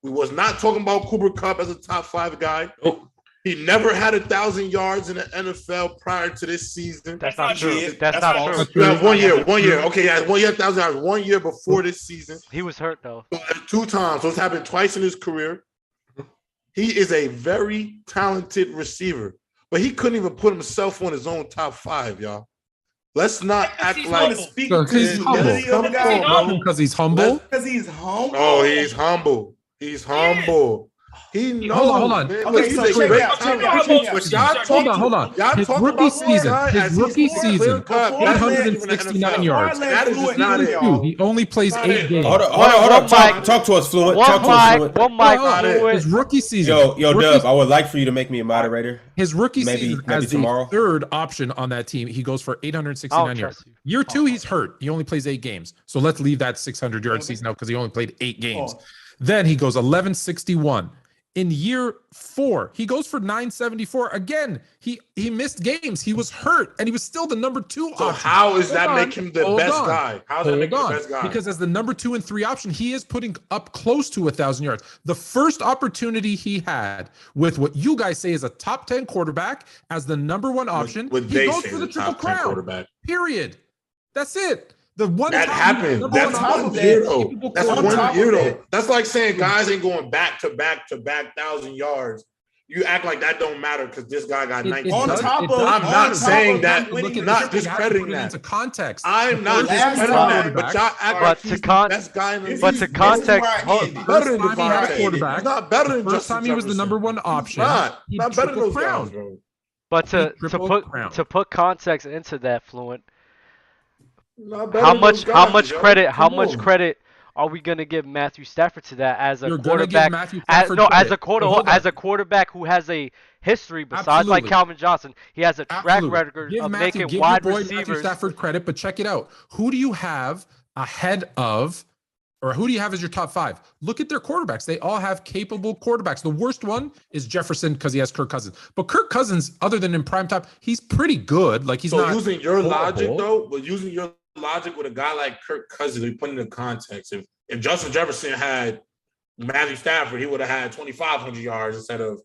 we was not talking about Cooper Kupp as a top 5 guy. Nope. He never had 1,000 yards in the NFL prior to this season. That's not true. That's not true. You have 1 year. Okay, yeah, 1 year, 1,000 yards. 1 year before this season. He was hurt though. 2 times. So it's happened twice in his career. He is a very talented receiver, but he couldn't even put himself on his own top 5, y'all. Let's not act like because he's humble. Because he's humble. Because he's humble. Oh, he's humble. He's humble. He knows. Hold on. Okay, so hold on. His rookie season. 869 yards. That is just not it. He only plays 8 games. Hold on. Talk to us, Fluent. One mic. His rookie season. Yo, Dub, I would like for you to make me a moderator. His rookie season as tomorrow. the third option on that team, he goes for 869 yards. Year 2, he's hurt. He only plays 8 games. So let's leave that 600-yard season out because he only played 8 games. Then he goes 1161. In year 4, he goes for 974. Again, he missed games. He was hurt, and he was still the number 2 option. So how is that make him the best guy? How does that make him the best guy? Because as the number 2 and 3 option, he is putting up close to 1,000 yards. The first opportunity he had with what you guys say is a top 10 quarterback as the number 1 option, he goes for the triple crown. Period. That's it. The one that happened. That's 1 year though. That's 1 year though. That's like saying guys ain't going back to back 1,000 yards. You act like that don't matter because this guy got 19. I'm not saying that. Not discrediting that. Into context. I'm not discrediting that. But y'all act like he's the best guy in the league. But to context, better than the quarterback. Not better than first time he was the number 1 option. Not better than those guys, bro. But to put context into that, Fluent. How much credit are we gonna give Matthew Stafford to that as a You're quarterback? gonna give Matthew Stafford As a quarterback who has a history besides like Calvin Johnson, he has a track record of making wide receivers. Matthew Stafford credit, but check it out. Who do you have ahead of, or who do you have as your top 5? Look at their quarterbacks. They all have capable quarterbacks. The worst one is Jefferson because he has Kirk Cousins. But Kirk Cousins, other than in prime time, he's pretty good. Like he's not using your logic though, but using your logic with a guy like Kirk Cousins, we put into context. If Justin Jefferson had Matthew Stafford, he would have had 2,500 yards instead of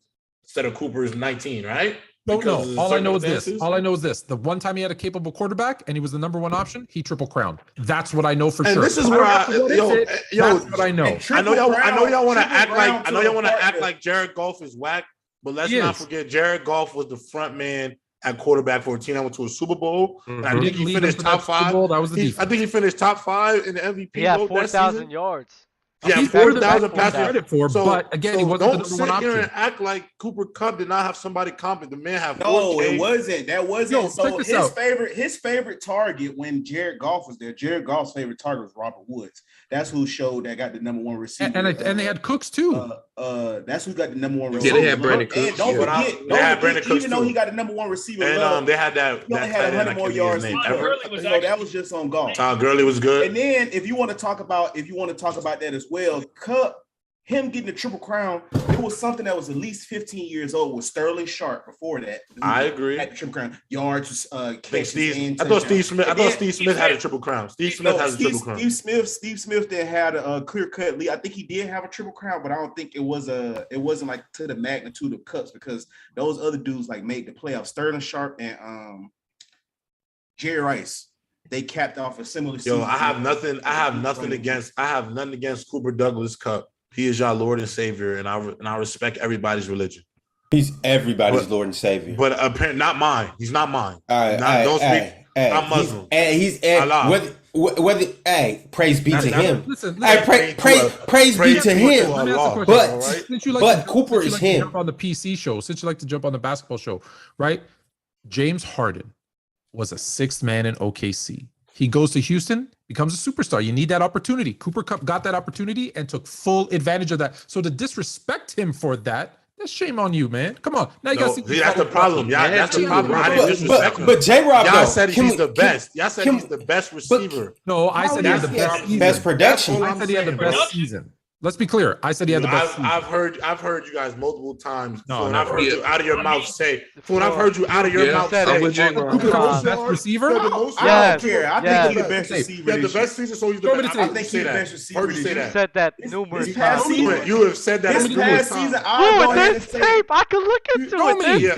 Cooper's 19, right? No. All I know is this. The one time he had a capable quarterback and he was the number 1 option, he triple crowned. That's what I know for sure. And this is where that's what I know. I know y'all want to act like Jared Goff is whack, but let's not forget Jared Goff was the front man at quarterback for a team that went to a Super Bowl. Mm-hmm. I think he finished top 5. That was the I think he finished top 5 in the MVP. He had 4,000 yards. Yeah, 4,000 passes credit for, but again, he wasn't don't the number 1 option. Sit here and act like Cooper Kupp did not have somebody competent. The man have 4K. No, it wasn't. That wasn't. So his favorite target when Jared Goff was there. Jared Goff's favorite target was Robert Woods. That's who showed that got the number 1 receiver. And they had Cooks too. That's who got the number 1 receiver. Yeah, they had Brandon Cooks. And don't forget, even though he got the number 1 receiver, and they had that. He only had 100 more yards. That was just on Goff. Todd Gurley was good. And then if you want to talk about that as well, Kupp. Him getting the Triple Crown, it was something that was at least 15 years old with Sterling Sharp before that. I agree. Had the Triple Crown. Yards, catches, I thought Steve Smith had a Triple Crown. Steve Smith has a Triple Crown. Steve Smith didn't have a clear-cut lead. I think he did have a Triple Crown, but I don't think it wasn't like to the magnitude of Kupp's because those other dudes like made the playoffs. Sterling Sharp and Jerry Rice. They capped off a similar season. I have nothing against Cooper Douglas Kupp. He is your Lord and Savior, and I respect everybody's religion. He's everybody's Lord and Savior. But apparently not mine. He's not mine. I'm Muslim. Praise be to him. Praise be to him. But Cooper is him. Jump on the PC show, since you like to jump on the basketball show, right? James Harden was a 6th man in OKC. He goes to Houston, becomes a superstar. You need that opportunity. Cooper Kupp got that opportunity and took full advantage of that. So to disrespect him for that, that's shame on you, man. Come on. Now you got to see. That's the problem. That's the problem. I didn't disrespect him. But J-Rob, y'all said he's the best. Y'all said he's the best receiver. No, I said he had the best production. I said he had the best season. Let's be clear. I said he had the best season. I've heard you guys multiple times. When I've heard you out of your mouth say, when I've heard you out of your mouth say, Cooper Kupp best receiver. I don't care. I think he's the best receiver. He had the best season, so he's the best. I think he's the best receiver. Heard you say that. You said that numerous times. You have said that. This past season, this tape, I can look into it. Let me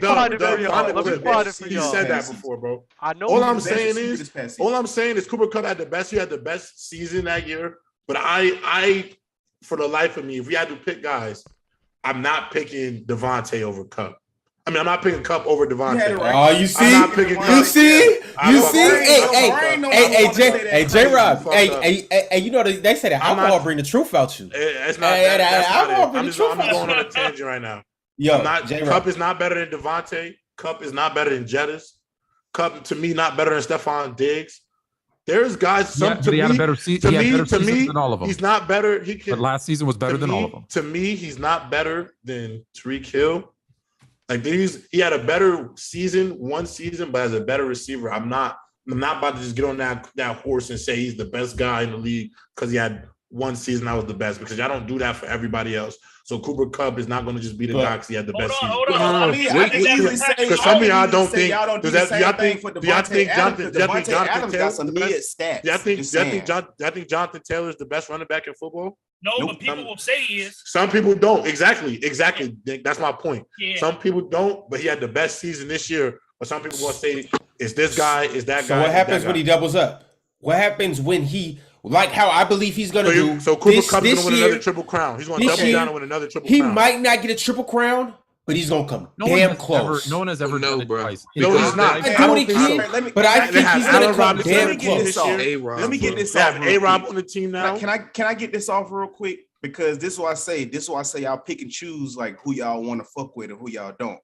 find it for y'all. He said that before, bro. I know. All I'm saying is Cooper Kupp had the best. He had the best season that year. But I, for the life of me, if we had to pick guys, I'm not picking Davante over Kupp. I mean, I'm not picking Kupp over Davante. Oh, you see? Hey, J-Rob. Hey, you know they say that alcohol bring the truth out you. It's not that. I'm going on a tangent right now. Kupp is not better than Davante. Kupp is not better than Jettis. Kupp, to me, not better than Stephon Diggs. There's guys. He had a better season than all of them. He's not better. But last season was better than all of them. To me, he's not better than Tyreek Hill. Like he had a better season, one season, but as a better receiver, I'm not about to just get on that horse and say he's the best guy in the league because he had one season that was the best. Because y'all don't do that for everybody else. So Cooper Kupp is not going to just be the guy because he had the best season. Hold on. Because some of y'all don't think. Do y'all think Davante Adams got some mid stats? Do y'all think Jonathan Taylor is the best running back in football? No, but people will say he is. Some people don't. Exactly. That's my point. Yeah. Some people don't, but he had the best season this year. But some people will say, is this guy, is that guy? So what happens when he doubles up? What happens when he, like how I believe he's going to do? So Cooper Kupp's going to win another Triple Crown. He's going to double down and win another Triple Crown. He might not get a Triple Crown, but he's going to come damn close. No one has ever done it twice. No, he's not. But I think he's going to come damn close. Let me get this off. A-Rob on the team now. Can I get this off real quick? Because this is what I say. This is why I say y'all pick and choose like who y'all want to fuck with and who y'all don't.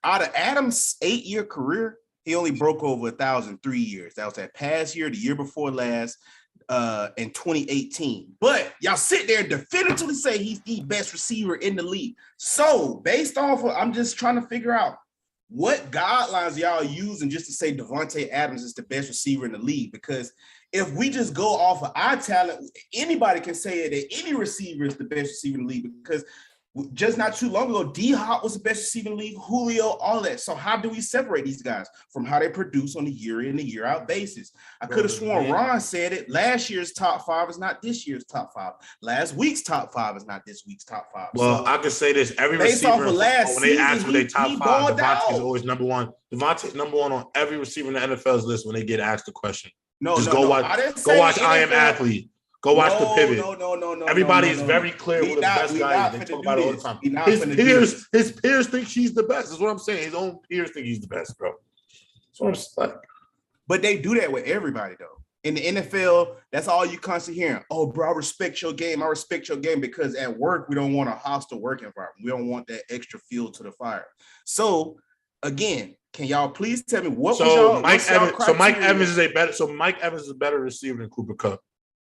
Out of Adams' 8-year career, he only broke over 1,000 3 years. That was that past year, the year before last. in 2018. But y'all sit there and definitively say he's the best receiver in the league. So based off of, I'm just trying to figure out what guidelines y'all using just to say Davante Adams is the best receiver in the league. Because if we just go off of our talent, anybody can say that any receiver is the best receiver in the league, because just not too long ago, D-Hop was the best receiver in the league, Julio, all that. So how do we separate these guys from how they produce on a year in and year out basis? I could have sworn Ron said it. Last year's top 5 is not this year's top 5. Last week's top 5 is not this week's top 5. Well, so I could say this: every receiver when they ask for their top 5, Davante is always number one. Davante's number one on every receiver in the NFL's list when they get asked the question. Go watch I Am Athlete. Go watch the pivot. No. Everybody is very clear who the best guy is. They talk about it all the time. His peers think she's the best. That's what I'm saying. His own peers think he's the best, bro. That's what I'm saying. But they do that with everybody, though. In the NFL, that's all you constantly hearing. Oh, bro, I respect your game. I respect your game, because at work, we don't want a hostile work environment. We don't want that extra fuel to the fire. So, again, can y'all please tell me what was y'all Mike Evans is a better receiver than Cooper Kupp.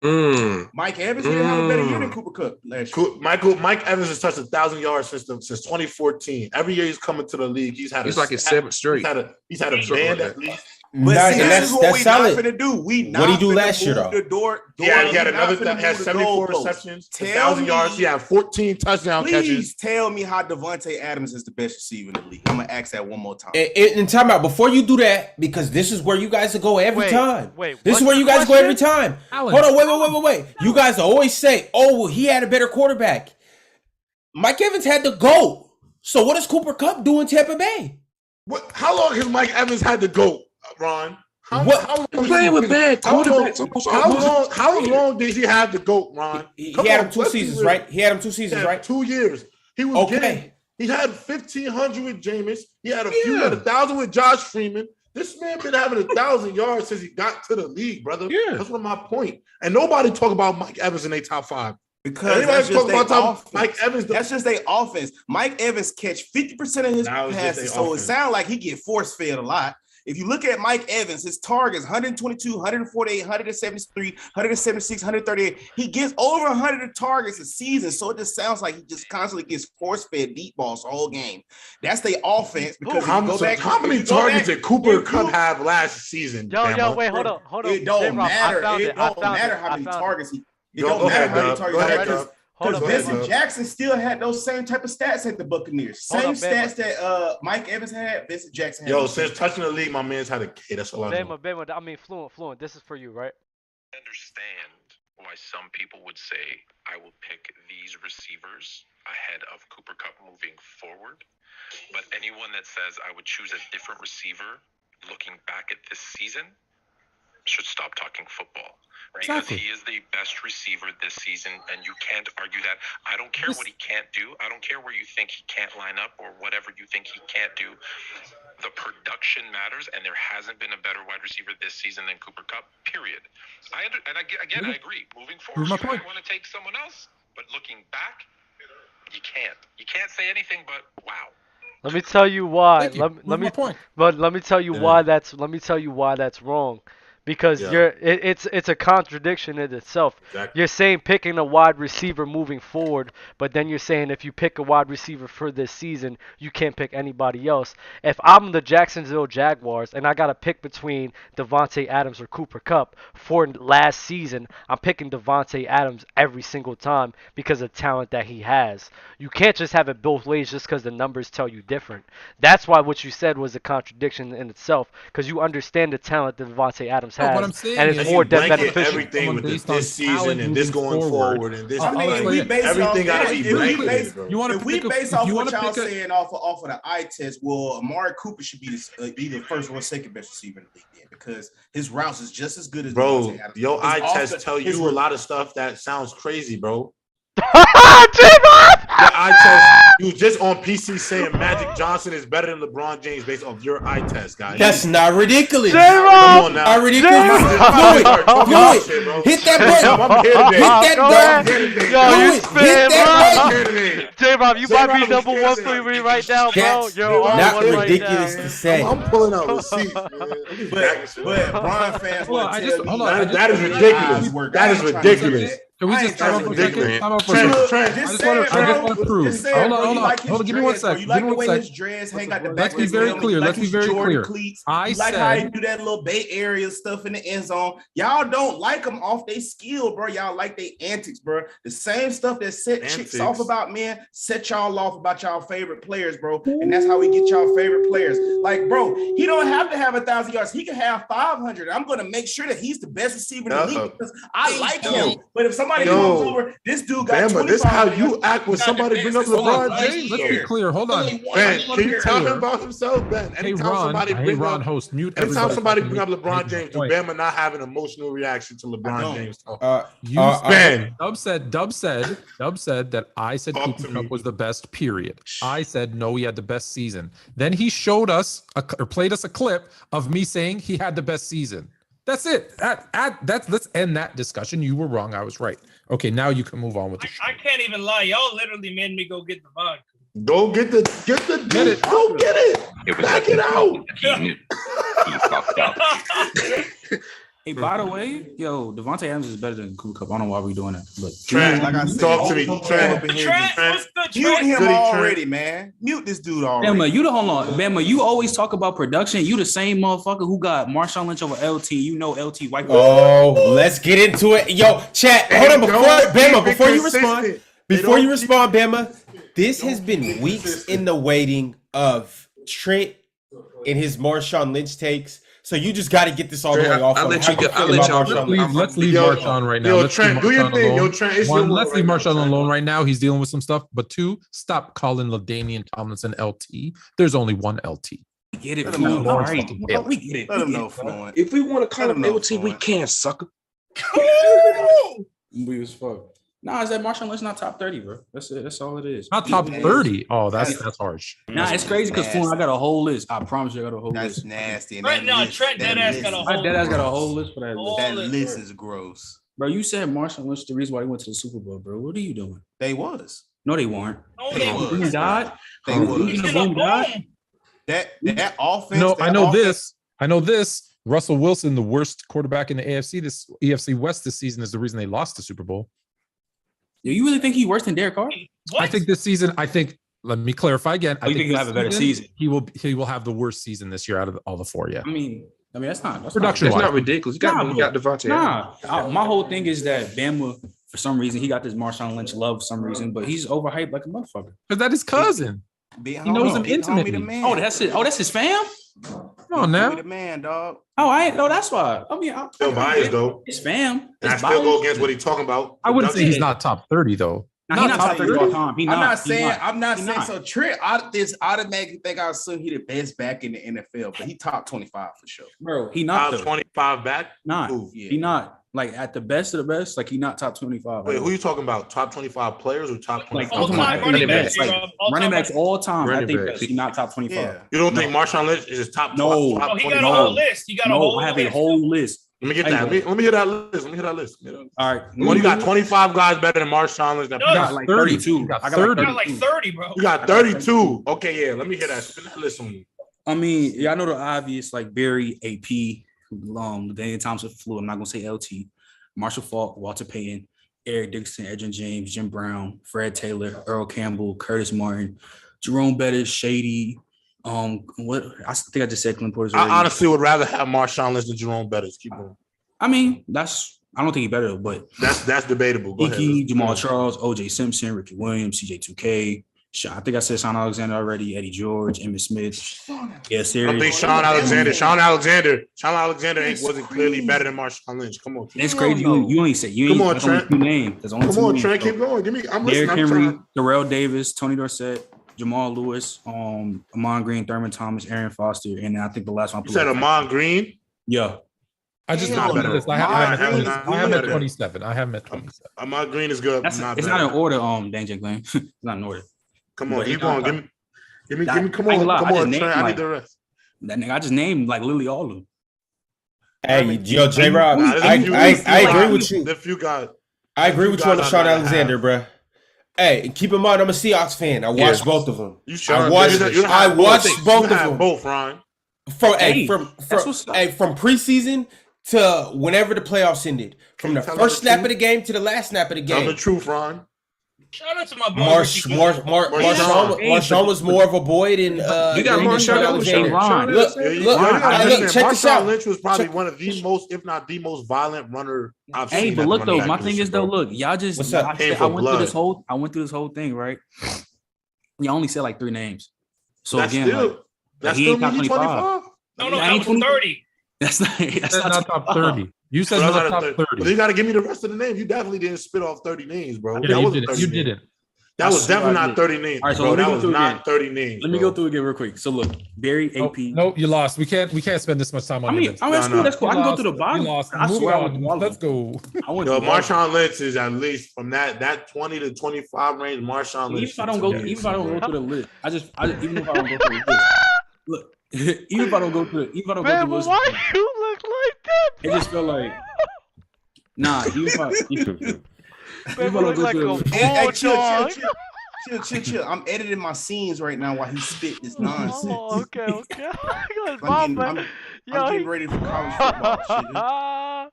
Mike Evans didn't have a better year than Cooper Kupp last year. Mike Evans has touched 1,000 yards since 2014. Every year he's coming to the league, he's like his 7th straight. He's had a band at least. But this is what we're not going to do. What did he do last year, though? He had 74 receptions, 1,000 yards. He had 14 touchdown catches. Please tell me how Davante Adams is the best receiver in the league. I'm going to ask that one more time. And time out, before you do that, because this is where you guys go every time. This is where you guys go every time. Hold on, wait. You guys always say, oh, well, he had a better quarterback. Mike Evans had the GOAT. So what does Cooper Kupp do in Tampa Bay? How long has Mike Evans had the GOAT, Ron? How long did he have the GOAT, Ron? He had him 2 seasons, right? He had him 2 seasons, right? 2 years. He was getting. He had 1,500 with Jameis. He had he had 1,000 with Josh Freeman. This man been having 1,000 yards since he got to the league, brother. Yeah. That's one of my point. And nobody talk about Mike Evans in their top 5. Because that's just their offense. Mike Evans, that's just their offense. Mike Evans catch 50% of his passes, so it sounds like he get force fed a lot. If you look at Mike Evans, his targets 122, 148, 173, 176, 138. He gets over 100 targets a season, so it just sounds like he just constantly gets force-fed deep balls the whole game. That's their offense. Because how many targets did Cooper Kupp have last season? Yo, wait, hold on. It don't matter. It don't matter how many targets he. It don't matter how many targets. Because Vincent Jackson still had those same type of stats at the Buccaneers. Same stats that Mike Evans had, Vincent Jackson had. Since touching the league, my man's had a kid. That's all I know. I mean, Fluent. This is for you, right? I understand why some people would say I will pick these receivers ahead of Cooper Kupp moving forward. But anyone that says I would choose a different receiver looking back at this season should stop talking football. Because he is the best receiver this season, and you can't argue that. I don't care what he can't do. I don't care where you think he can't line up or whatever you think he can't do. The production matters, and there hasn't been a better wide receiver this season than Cooper Kupp, period. I agree. Moving forward, you might want to take someone else, but looking back, you can't. You can't say anything but, wow. Let me tell you why. Let me tell you why that's wrong. Because it's a contradiction in itself. Exactly. You're saying picking a wide receiver moving forward, but then you're saying if you pick a wide receiver for this season, you can't pick anybody else. If I'm the Jacksonville Jaguars and I got to pick between Davante Adams or Cooper Kupp for last season, I'm picking Davante Adams every single time because of the talent that he has. You can't just have it both ways just because the numbers tell you different. That's why what you said was a contradiction in itself, because you understand the talent that Davante Adams has, what I'm saying and it's more beneficial. Everything with this season and this going forward and this. Everything got to be regulated, bro. If we base off what y'all saying off of the eye test, well, Amari Cooper should be the first or second best receiver in the league then, because his routes is just as good as your eye test tell you a lot of stuff that sounds crazy, bro. J-Rob! eye test. You just on PC saying Magic Johnson is better than LeBron James based off your eye test, guys. That's not ridiculous. Come on now. Not ridiculous. Fluid. Hit that button. Hit that button. Yo, you spit, bro. J-Rob, you might be number one for me right now, bro. You're on not one ridiculous right now. to say. I'm pulling out receipts, man. But Bron fans will tell you that is ridiculous. That is ridiculous. Can we just time out for a second? Time out for a second. I just want to prove. Hold on. Give me 1 second. You like the way his dreads hang out the back. Let's be very clear. Let's be very clear. I like how he do that little Bay Area stuff in the end zone. Y'all don't like them off their skill, bro. Y'all like their antics, bro. The same stuff that set chicks off about men set y'all off about y'all favorite players, bro. And that's how we get y'all favorite players. Like, bro, he don't have to have 1,000 yards. He can have 500. I'm going to make sure that he's the best receiver in the league because I like him. But if somebody comes over, this dude got Bama, this how you act when somebody bring up LeBron James. Let's be clear. Hold on. Ben, can you tell him about himself, Ben? Hey, Ron, host, mute everybody. Anytime somebody bring up LeBron James, do Bama not have an emotional reaction to LeBron James? Ben. Dub said that I said Cooper Kupp was the best, period. I said no, he had the best season. Then he showed us or played us a clip of me saying he had the best season. That's it. Let's end that discussion. You were wrong. I was right. Okay, now you can move on with the show. I can't even lie. Y'all literally made me go get the vodka. Go get it. Go get it. Back it out. He fucked up. Hey, by the way, yo, Davante Adams is better than Kupp. I don't know why we're doing that. But Trent, like I said, talk to me. Trent, mute him already, man. Mute this dude already. Bama, you always talk about production. You the same motherfucker who got Marshawn Lynch over LT. You know LT white. Oh, let's get into it. Yo, chat. Hold on, before you respond, Bama, this has been weeks in the waiting of Trent and his Marshawn Lynch takes. So you just got to get this all the way off. Let's leave Marshawn right now. Yo, Trent, do your thing. Yo, Trent, one, let's leave Marshawn alone right now. He's dealing with some stuff. But two, stop calling LaDainian Tomlinson LT. There's only one LT. We get it. Let him know, Fluent. If we want to call him LT, we can, sucker. We was fuck. Nah, is that Marshawn Lynch not top 30, bro? That's it. That's all it is. Not top 30. Oh, that's harsh. Nah, it's crazy because I got a whole list. I promise you, I got a whole list. That's nasty. Trent deadass got a whole list. Deadass got a whole list for that list. That list is gross. Bro, you said Marshawn Lynch the reason why he went to the Super Bowl, bro. What are you doing? They was. No, they weren't. No, they was. He died. They was. That offense. No, I know this. Russell Wilson, the worst quarterback in the AFC West this season, is the reason they lost the Super Bowl. Do you really think he's worse than Derek Carr? What? I think this season. Let me clarify again. I think he'll have a better season. He will have the worst season this year out of all the four. Yeah. I mean that's production. That's not ridiculous. You got Davante. My whole thing is that Bama, for some reason, he got this Marshawn Lynch love for some reason, but he's overhyped like a motherfucker. Because that's his cousin. He knows him intimately. Oh, that's it. Oh, that's his fam. Come on now. The man, dog. Oh, I ain't know. That's why. I mean, still biased though. His fam. And I still go against what he's talking about. I wouldn't say he's not top 30 though. Nah, he's not top 30 all time. I'm not saying so. Trent, I automatically think I assume he the best back in the NFL, but he top 25 for sure. Bro, he not top 25 back. Nah, he not. Like at the best of the best, like he not top 25. Wait, who are you talking about? Top 25 players or top 25? Like running backs all time. I think he's not top 25. Yeah. You don't think Marshawn Lynch is his top? No, he got a whole list. He got a whole. I have a whole list. Let me get that. Let me hear that list. All right. You got 25 guys better than Marshawn Lynch. You got like 32. I got like 30, bro. You got 32. Okay, yeah. Let me hear that. Spin that list on me. I mean, I know the obvious, like Barry, AP, Daniel Thompson, Flu. I'm not gonna say LT. Marshall Faulk, Walter Payton, Eric Dixon, Edgerrin James, Jim Brown, Fred Taylor, Earl Campbell, Curtis Martin, Jerome Bettis, Shady. What I think I just said Clint Porter's. I honestly would rather have Marshawn Lynch than Jerome Bettis. Keep going. I mean, I don't think he's better, but that's debatable. Go ahead. Jamal Charles, OJ Simpson, Ricky Williams, CJ2K. I think I said Sean Alexander already, Eddie George, Emmitt Smith. Yeah, serious. I think Sean Alexander wasn't clearly better than Marshawn Lynch. Come on. It's crazy. You ain't say you ain't. Come on, Trent. Come on, Trent. Keep going. Give me. I'm listening. Derrick Henry, Darrell Davis, Tony Dorsett, Jamal Lewis, Amon Green, Thurman Thomas, Aaron Foster, and I think the last one. You said Amon Green? Yeah. I just Hell looked at no. this. I have him at 27. I have him at 27. My green is good. It's not in order. Danger Glenn. It's not in order. Come on, But keep he not going. Give me. Nah, Come I ain't gonna lie, I just on, named, Trent. I like, need the rest. That nigga, I just named like literally all of them. Hey, yo, J Rob, Nah, I agree with you. If you got, I agree with you on Sean Alexander, bro. Hey, and keep in mind, I'm a Seahawks fan. I watched both of them. I watched both of them. Both, Ron. From preseason to whenever the playoffs ended, from the first snap of the game to the last snap of the game. Tell the truth, Ron. Shout out to my boy. Marshawn was more of a boy than you got Marshawn Alexander. Look, check this out. Lynch was probably one of the most, if not the most violent runner I've seen. Hey, but look though, my thing is though, look, y'all just What's up? I went through this whole thing, right? Y'all only said like 3 names. So that's again, still, like, that's he still ain't top 25. No, that was 30. That's not top 30. You said not top 30. But you got to give me the rest of the names. You definitely didn't spit off 30 names, bro. You didn't. That was definitely not 30 names. All right, so bro. that was not 30 names. Let me go through again real quick. So look, Barry, AP. No, you lost. We can't spend this much time on it. That's cool. I can go through the bottom. You lost. I swear I went through all Let's go. Marshawn Lynch is at least from that 20 to 25 range. Marshawn Lynch. Even if I don't go through the list, I just even if I don't go through the list, look, even if I don't go through the list, why you look like that? It just felt like, nah. Even if I don't go through the Chill. I'm editing my scenes right now while he spit this nonsense. Oh, okay. I'm getting ready for college football.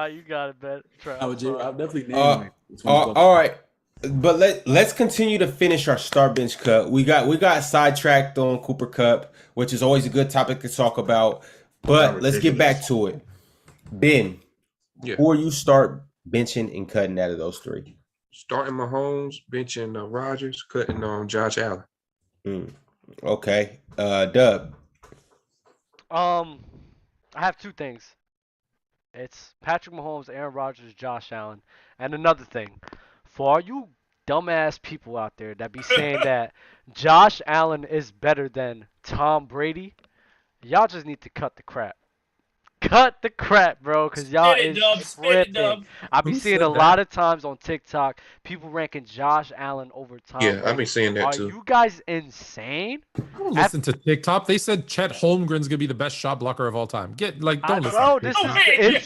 You got it, man. I'll definitely all right. But let's continue to finish our star bench cut. We got sidetracked on Cooper Kupp, which is always a good topic to talk about. But let's get back to it. Ben, who are you start benching and cutting out of those 3? Starting Mahomes, benching Rodgers, cutting on Josh Allen. Okay. Dub. I have 2 things. It's Patrick Mahomes, Aaron Rodgers, Josh Allen, and another thing. For all you dumbass people out there that be saying that Josh Allen is better than Tom Brady, y'all just need to cut the crap. Cut the crap, bro, because y'all is tripping. I be seeing a lot of times on TikTok, people ranking Josh Allen over Tom Brady. I be seeing that too. Are you guys insane? I don't listen to TikTok. They said Chet Holmgren's gonna be the best shot blocker of all time. Don't listen. Bro, this is I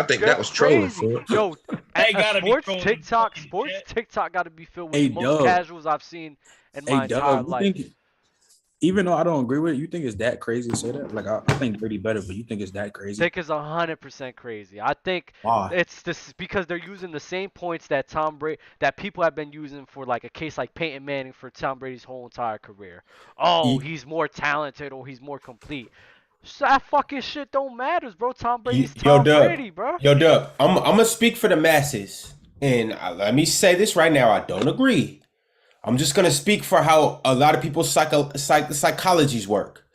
think that was trolling. Yo, sports TikTok got to be filled with the most casuals I've seen in my entire life. Even though I don't agree with it, you think it's that crazy to say that? Like, I think Brady better, but you think it's that crazy? I think it's 100% crazy. I think it's this because they're using the same points that that people have been using for like a case like Peyton Manning for Tom Brady's whole entire career. Oh, he's more talented or he's more complete. So that fucking shit don't matter, bro. Tom Brady's Tom Brady, bro. Yo, Dub, I'm gonna speak for the masses, and let me say this right now. I don't agree. I'm just going to speak for how a lot of people's psychologies work.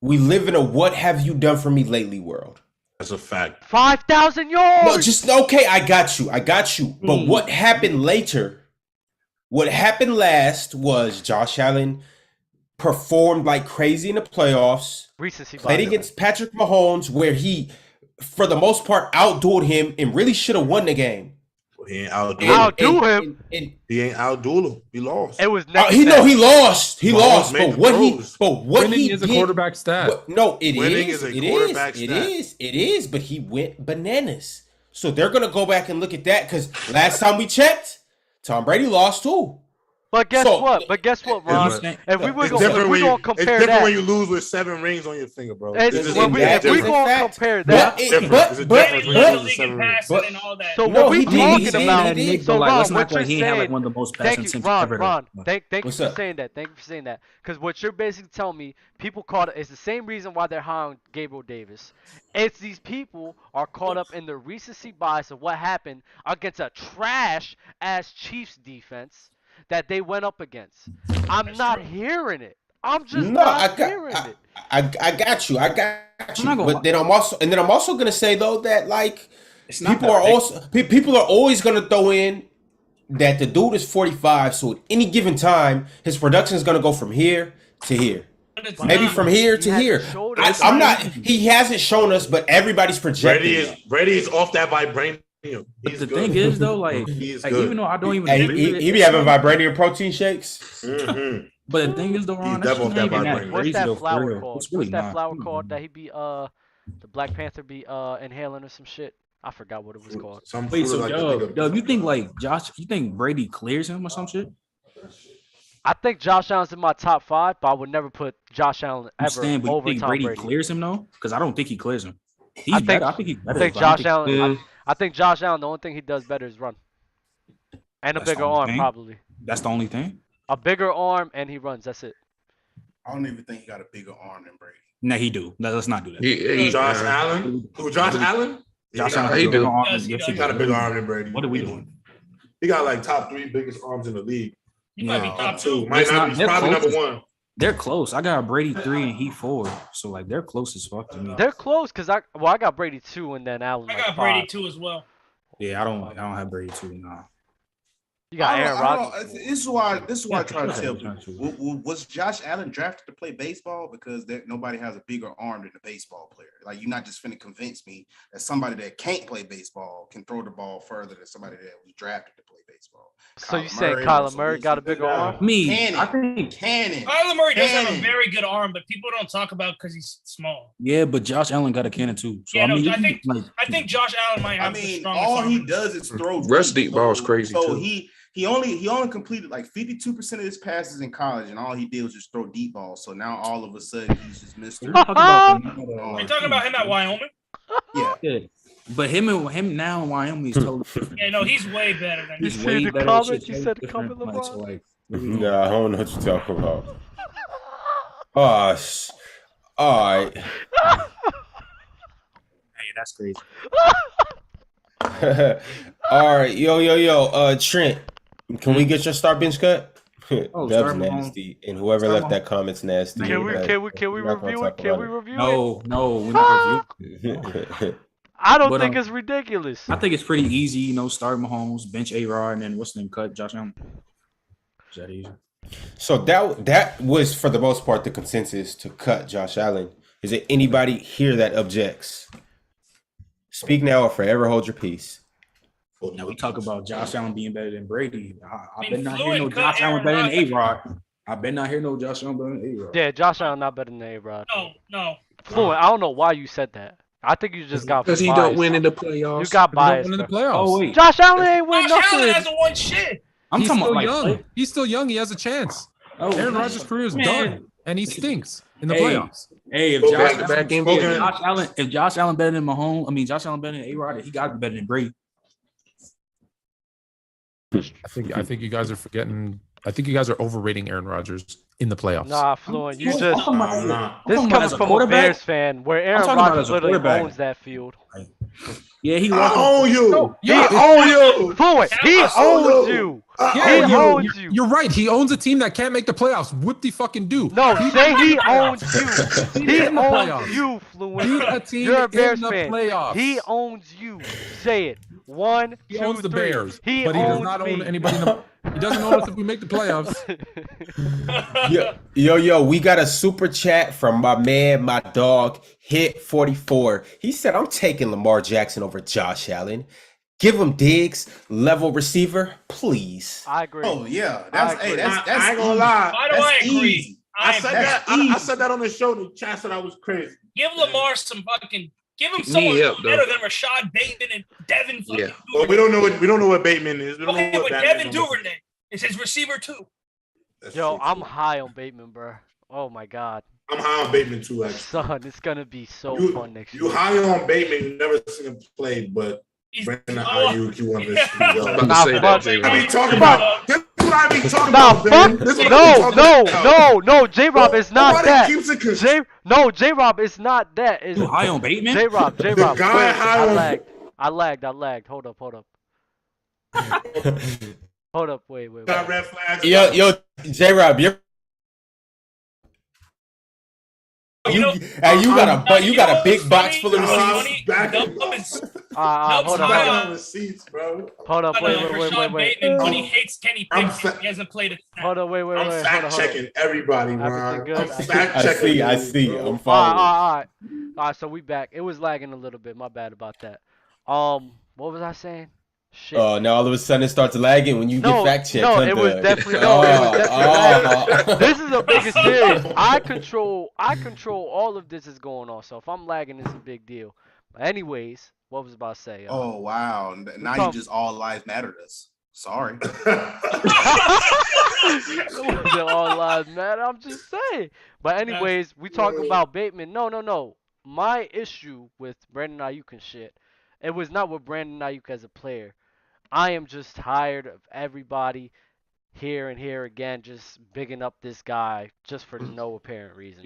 We live in a what have you done for me lately world. That's a fact. 5,000 yards. No, okay, I got you. But what happened later, what happened last was Josh Allen performed like crazy in the playoffs. Played against Patrick Mahomes where he, for the most part, outdueled him and really should have won the game. He ain't outduel him. He ain't outduel him. He lost. It was he lost. He lost. But what winning is a quarterback stat. Winning is a quarterback stat. It is. But he went bananas. So they're gonna go back and look at that because last time we checked, Tom Brady lost too. But guess what, Ron? If we were gonna compare that, it's different when you lose with 7 rings on your finger, bro. If we gonna compare that, So what we talking about? So Ron, what you're saying? One of the most passing thank you, Ron. Thank you for saying that. Thank you for saying that. Because what you're basically telling me, people caught it. It's the same reason why they're high on Gabriel Davis. It's these people are caught up in the recency bias of what happened against a trash ass Chiefs defense that they went up against. I'm not hearing it. I'm just not hearing it. I got you. But then I'm also gonna say though that like people are always gonna throw in that the dude is 45, so at any given time his production is gonna go from here to here. Maybe from here to here. I'm not. He hasn't shown us, but everybody's projecting. Brady is off that vibranium. But the thing is, though, like even though I don't even, he be having vibranium protein shakes. Mm-hmm. But the thing is, though, Ron, that's not even that crazy. What's that though, flower called? It's really What's that not. flower called that he be the Black Panther be inhaling or some shit? I forgot what it was called. Wait, so Dub, you think like Josh? You think Brady clears him or some shit? I think Josh Allen's in my top 5, but I would never put Josh Allen ever over you think Tom Brady Brady. clears him though? Because I don't think he clears him. He's better. I think he's better. I think Josh Allen. I think Josh Allen. The only thing he does better is run, and a bigger arm probably. That's the only thing. A bigger arm and he runs. That's it. I don't even think he got a bigger arm than Brady. No, he do. No, let's not do that. Josh Allen? Who? Josh Allen? Josh Allen. He do. He got a bigger arm than Brady. What are we doing? He got like top 3 biggest arms in the league. He might be top 2. Might not be. He's probably number 1. They're close. I got Brady 3 and he 4. So like they're close as fuck to me. They're close because I got Brady 2 and then Allen. I got Brady 2 as well. Yeah, I don't have Brady 2. Nah. You got Aaron Rodgers. This is why I try to tell you. Was Josh Allen drafted to play baseball? Because nobody has a bigger arm than a baseball player. Like, you're not just finna convince me that somebody that can't play baseball can throw the ball further than somebody that was drafted to play baseball. So you saying Kyler Murray got a bigger arm? I think Cannon. Kyler Murray does have a very good arm, but people don't talk about because he's small. Yeah, but Josh Allen got a cannon too. So Yeah, I think Josh Allen might have the strongest all arm. he does is throw. Rush deep ball is crazy So too. he only completed like 52% of his passes in college, and all he did was just throw deep balls. So now all of a sudden he's just Mr. You're talking about him at Wyoming? Yeah. But him now in Wyoming is totally different. Yeah, no, he's way better than He's you. way the better. comment? Shit's You way said the different. comment, Like, LeBron? so, like, Nah, I don't know what you're talking about. All right. Hey, that's crazy. All right, yo, Trent, can we get your start bench cut? That's nasty, and whoever left that comment's nasty. Can we review it? Can we review it? No, we're not reviewing. I don't think it's ridiculous. I think it's pretty easy. Start Mahomes, bench A-Rod, and then what's the name? Cut Josh Allen. Is that easy? So that was for the most part the consensus to cut Josh Allen. Is there anybody here that objects? Speak now or forever hold your peace. Now we talk about Josh Allen being better than Brady. I bet not hear no Josh Allen better than A-Rod. I bet not hear no Josh Allen better than A-Rod. Yeah, Josh Allen not better than A-Rod. No. Fluent, I don't know why you said that. I think you just got because he don't win in the playoffs. You got biased. In the playoffs. Oh wait, Josh Allen ain't win nothing. Josh Allen hasn't won shit. I'm talking about young. He's still young. He has a chance. Aaron Rodgers' career is done, and he stinks in the playoffs. Hey, if Josh Allen better than Mahomes, Josh Allen better than A-Rod, he got to be better than Brady. I think you guys are forgetting. I think you guys are overrating Aaron Rodgers in the playoffs. Nah, Fluent. You just this comes from a Bears fan where Aaron Rodgers literally owns that field. Yeah, he I own you. He owns you. Fluent. He owns you. Yeah, he owns you. You're right. He owns a team that can't make the playoffs. Whoop de fucking do. No, say he owns you. He owns you, Fluent. You're a Bears fan. Playoffs. He owns you. Say it. 1, 2, 3. He owns the Bears, but he does not own anybody. He doesn't own us if we make the playoffs. Yo, we got a super chat from my man, my dog, Hit44. He said, I'm taking Lamar Jackson over Josh Allen. Give him Diggs, level receiver, please. I agree. Oh, yeah. I ain't gonna lie. Why do I agree? I said that on the show. The chat said I was crazy. Give Lamar some fucking. Give him someone better than Rashad Bateman and Devin fucking Duvernay. Well, we don't know what Bateman is. We don't know what Devin Duvernay is his receiver too. Yo, I'm high on Bateman, bro. Oh my god. I'm high on Bateman too, actually. Son, it's gonna be so fun next year. You high on Bateman? You never seen him play, but Brandon Ayuk, you want this? I be talking about. This is what I be talking about. No, J-Rob is not that. J-Rob is not that. You high on Bateman? J-Rob. I lagged. Hold up. Hold up, wait. Got red flags. Yo, J-Rob, you're You got a big box full of receipts. Hold on. Receipts, bro. Hold up, wait. Bateman, but he hates Kenny Pickett. He hasn't played it. Hold on, wait. I'm fact checking everybody, man. I'm fact checking. I see. I'm following. All right. So we back. It was lagging a little bit. My bad about that. What was I saying? Shit. Oh, now all of a sudden it starts lagging when you get fact checked. No, it was definitely lagging. This is a bigger series. I control all of this is going on. So if I'm lagging, it's a big deal. But anyways, what was I about to say? Oh wow! Now you just all lives matter to us. Sorry. All lives matter. I'm just saying. But anyways, we talk about Bateman. No. My issue with Brandon Ayuk and shit, it was not with Brandon Ayuk as a player. I am just tired of everybody here and here again just bigging up this guy just for no apparent reason.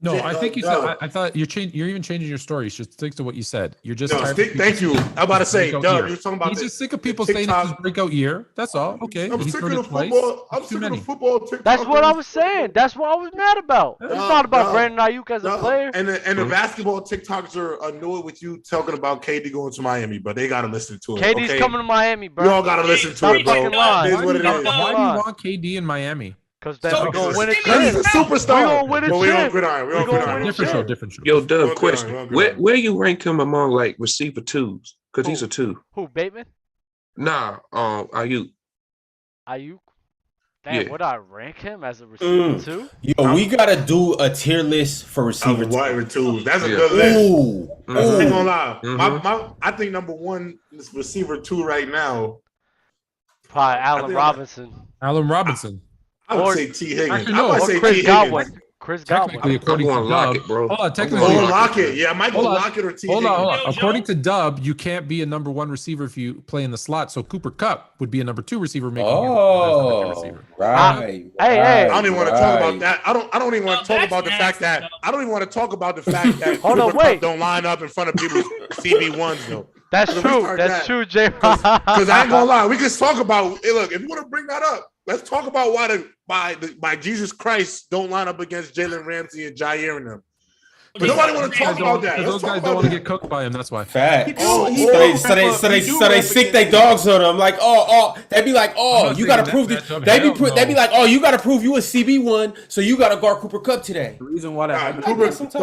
No, I think you said. I thought you're even changing your story. You should stick to what you said. You're just. Thank you. I'm about to say, you're talking about. He's just sick of people saying it's his breakout year. That's all. Okay. I'm sick of the football. I'm sick of the football. That's what I was saying. That's what I was mad about. It's not about Brandon Ayuk as a player. And the basketball TikToks are annoyed with you talking about KD going to Miami, but they gotta listen to it. KD's coming to Miami, bro. We all gotta listen to it, bro. Why do you want KD in Miami? Because then we're going to win a chip. He's a superstar. We're going to win a chip. We're on gridiron. Different show. Yo, Doug, question. Where you rank him among like receiver twos? Because he's a two. Who, Bateman? Nah, Ayuk. Damn, would I rank him as a receiver two? Yo, we gotta do a tier list for receiver twos. That's a good list. I'm not gonna lie. I think number one is receiver two right now. Probably Allen Robinson. I would say T. Higgins. Actually, no, I would say Chris T. Godwin. Higgins. Chris Godwin. Technically, according to Dub, Lockett, bro. Hold on, technically, Lockett. Yeah, Michael Lockett or T. Hold Higgins. on. According to Dub, you can't be a number one receiver if you play in the slot. So Cooper Kupp would be a number two receiver, making him a receiver. Right. Hey. I don't even want to talk about that. I don't even want to talk about the fact that I don't even want to talk about the fact that Cooper Kupp don't line up in front of people's CB1s though. That's true. That's true, Jay. Because I ain't gonna lie, we can talk about. Hey, look, if you want to bring that up, let's talk about why Jesus Christ don't line up against Jalen Ramsey and Jair and them. But nobody want to talk about that. Those guys don't want to get cooked by him. That's why. Fact. So they sick their dogs on him. Like, they be like, you gotta prove this. They be like, you gotta prove you a CB1, so you gotta guard Cooper Kupp today. The reason why that happens.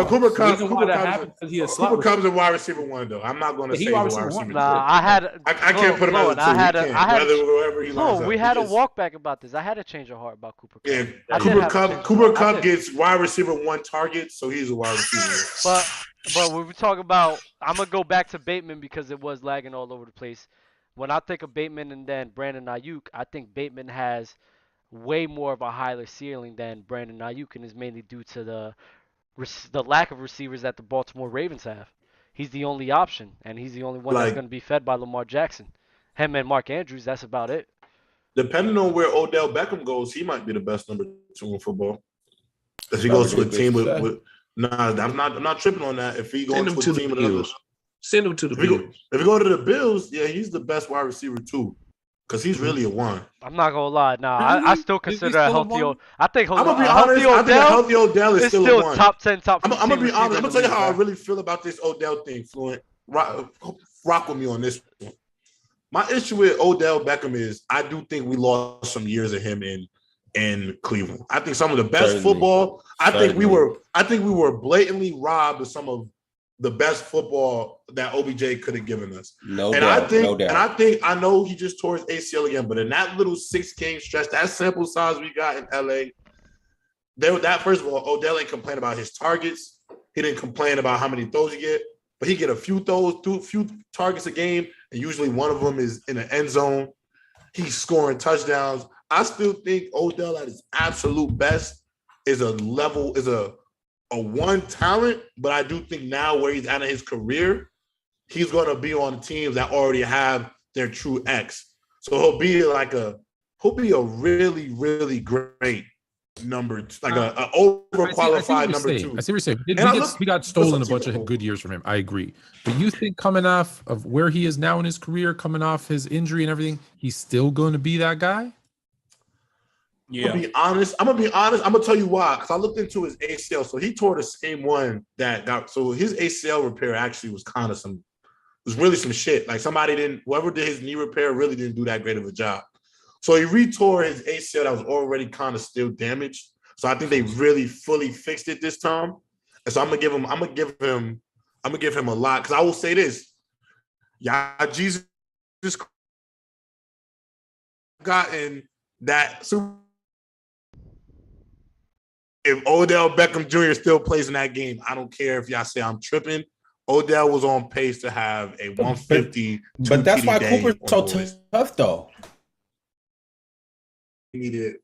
Cooper Kupp's a wide receiver one though. I'm not gonna say wide receiver one. Nah, I can't put him out. We had a walk back about this. I had a change of heart about Cooper Kupp. Yeah, Cooper Kupp gets wide receiver one targets, so he's a wide receiver. But when we talk about, I'm gonna go back to Bateman because it was lagging all over the place. When I think of Bateman and then Brandon Ayuk, I think Bateman has way more of a higher ceiling than Brandon Ayuk, and is mainly due to the lack of receivers that the Baltimore Ravens have. He's the only option, and he's the only one that's going to be fed by Lamar Jackson. Him and Mark Andrews, that's about it. Depending on where Odell Beckham goes, he might be the best number two in football. If he goes to a team with I'm not tripping on that. If he goes to a team with others, send him to the Bills. If you go to the Bills, yeah, he's the best wide receiver too, because he's really a one. I'm not gonna lie. Nah, I still consider a healthy. I think I'm gonna be honest. I think a healthy Odell is still a one. Top 10, top. I'm gonna be honest. I'm gonna tell you how I really feel about this Odell thing. Fluent, rock with me on this one. My issue with Odell Beckham is I do think we lost some years of him in Cleveland. I think some of the best football. I think we were blatantly robbed of some of the best football that OBJ could have given us. No doubt. I know he just tore his ACL again, but in that little 6-game stretch, that sample size we got in LA, that first of all, Odell ain't complain about his targets. He didn't complain about how many throws he get, but he get a few targets a game, and usually one of them is in the end zone. He's scoring touchdowns. I still think Odell at his absolute best is a one talent, but I do think now where he's at in his career, he's going to be on teams that already have their true X. So he'll be a really, really great number, like a overqualified number two. I see what you're saying. We got stolen a bunch of good years from him. I agree. But you think coming off of where he is now in his career, coming off his injury and everything, he's still going to be that guy? Yeah. I'm gonna be honest. I'm gonna tell you why. Because I looked into his ACL. So he tore the same one that got. So his ACL repair actually was kind of was really some shit. Like whoever did his knee repair really didn't do that great of a job. So he retore his ACL that was already kind of still damaged. So I think they really fully fixed it this time. And so I'm gonna give him a lot. Because I will say this. Yeah, Jesus gotten that Super. If Odell Beckham Jr. still plays in that game, I don't care if y'all say I'm tripping. Odell was on pace to have a 150. But that's why Cooper's so tough, though. He needed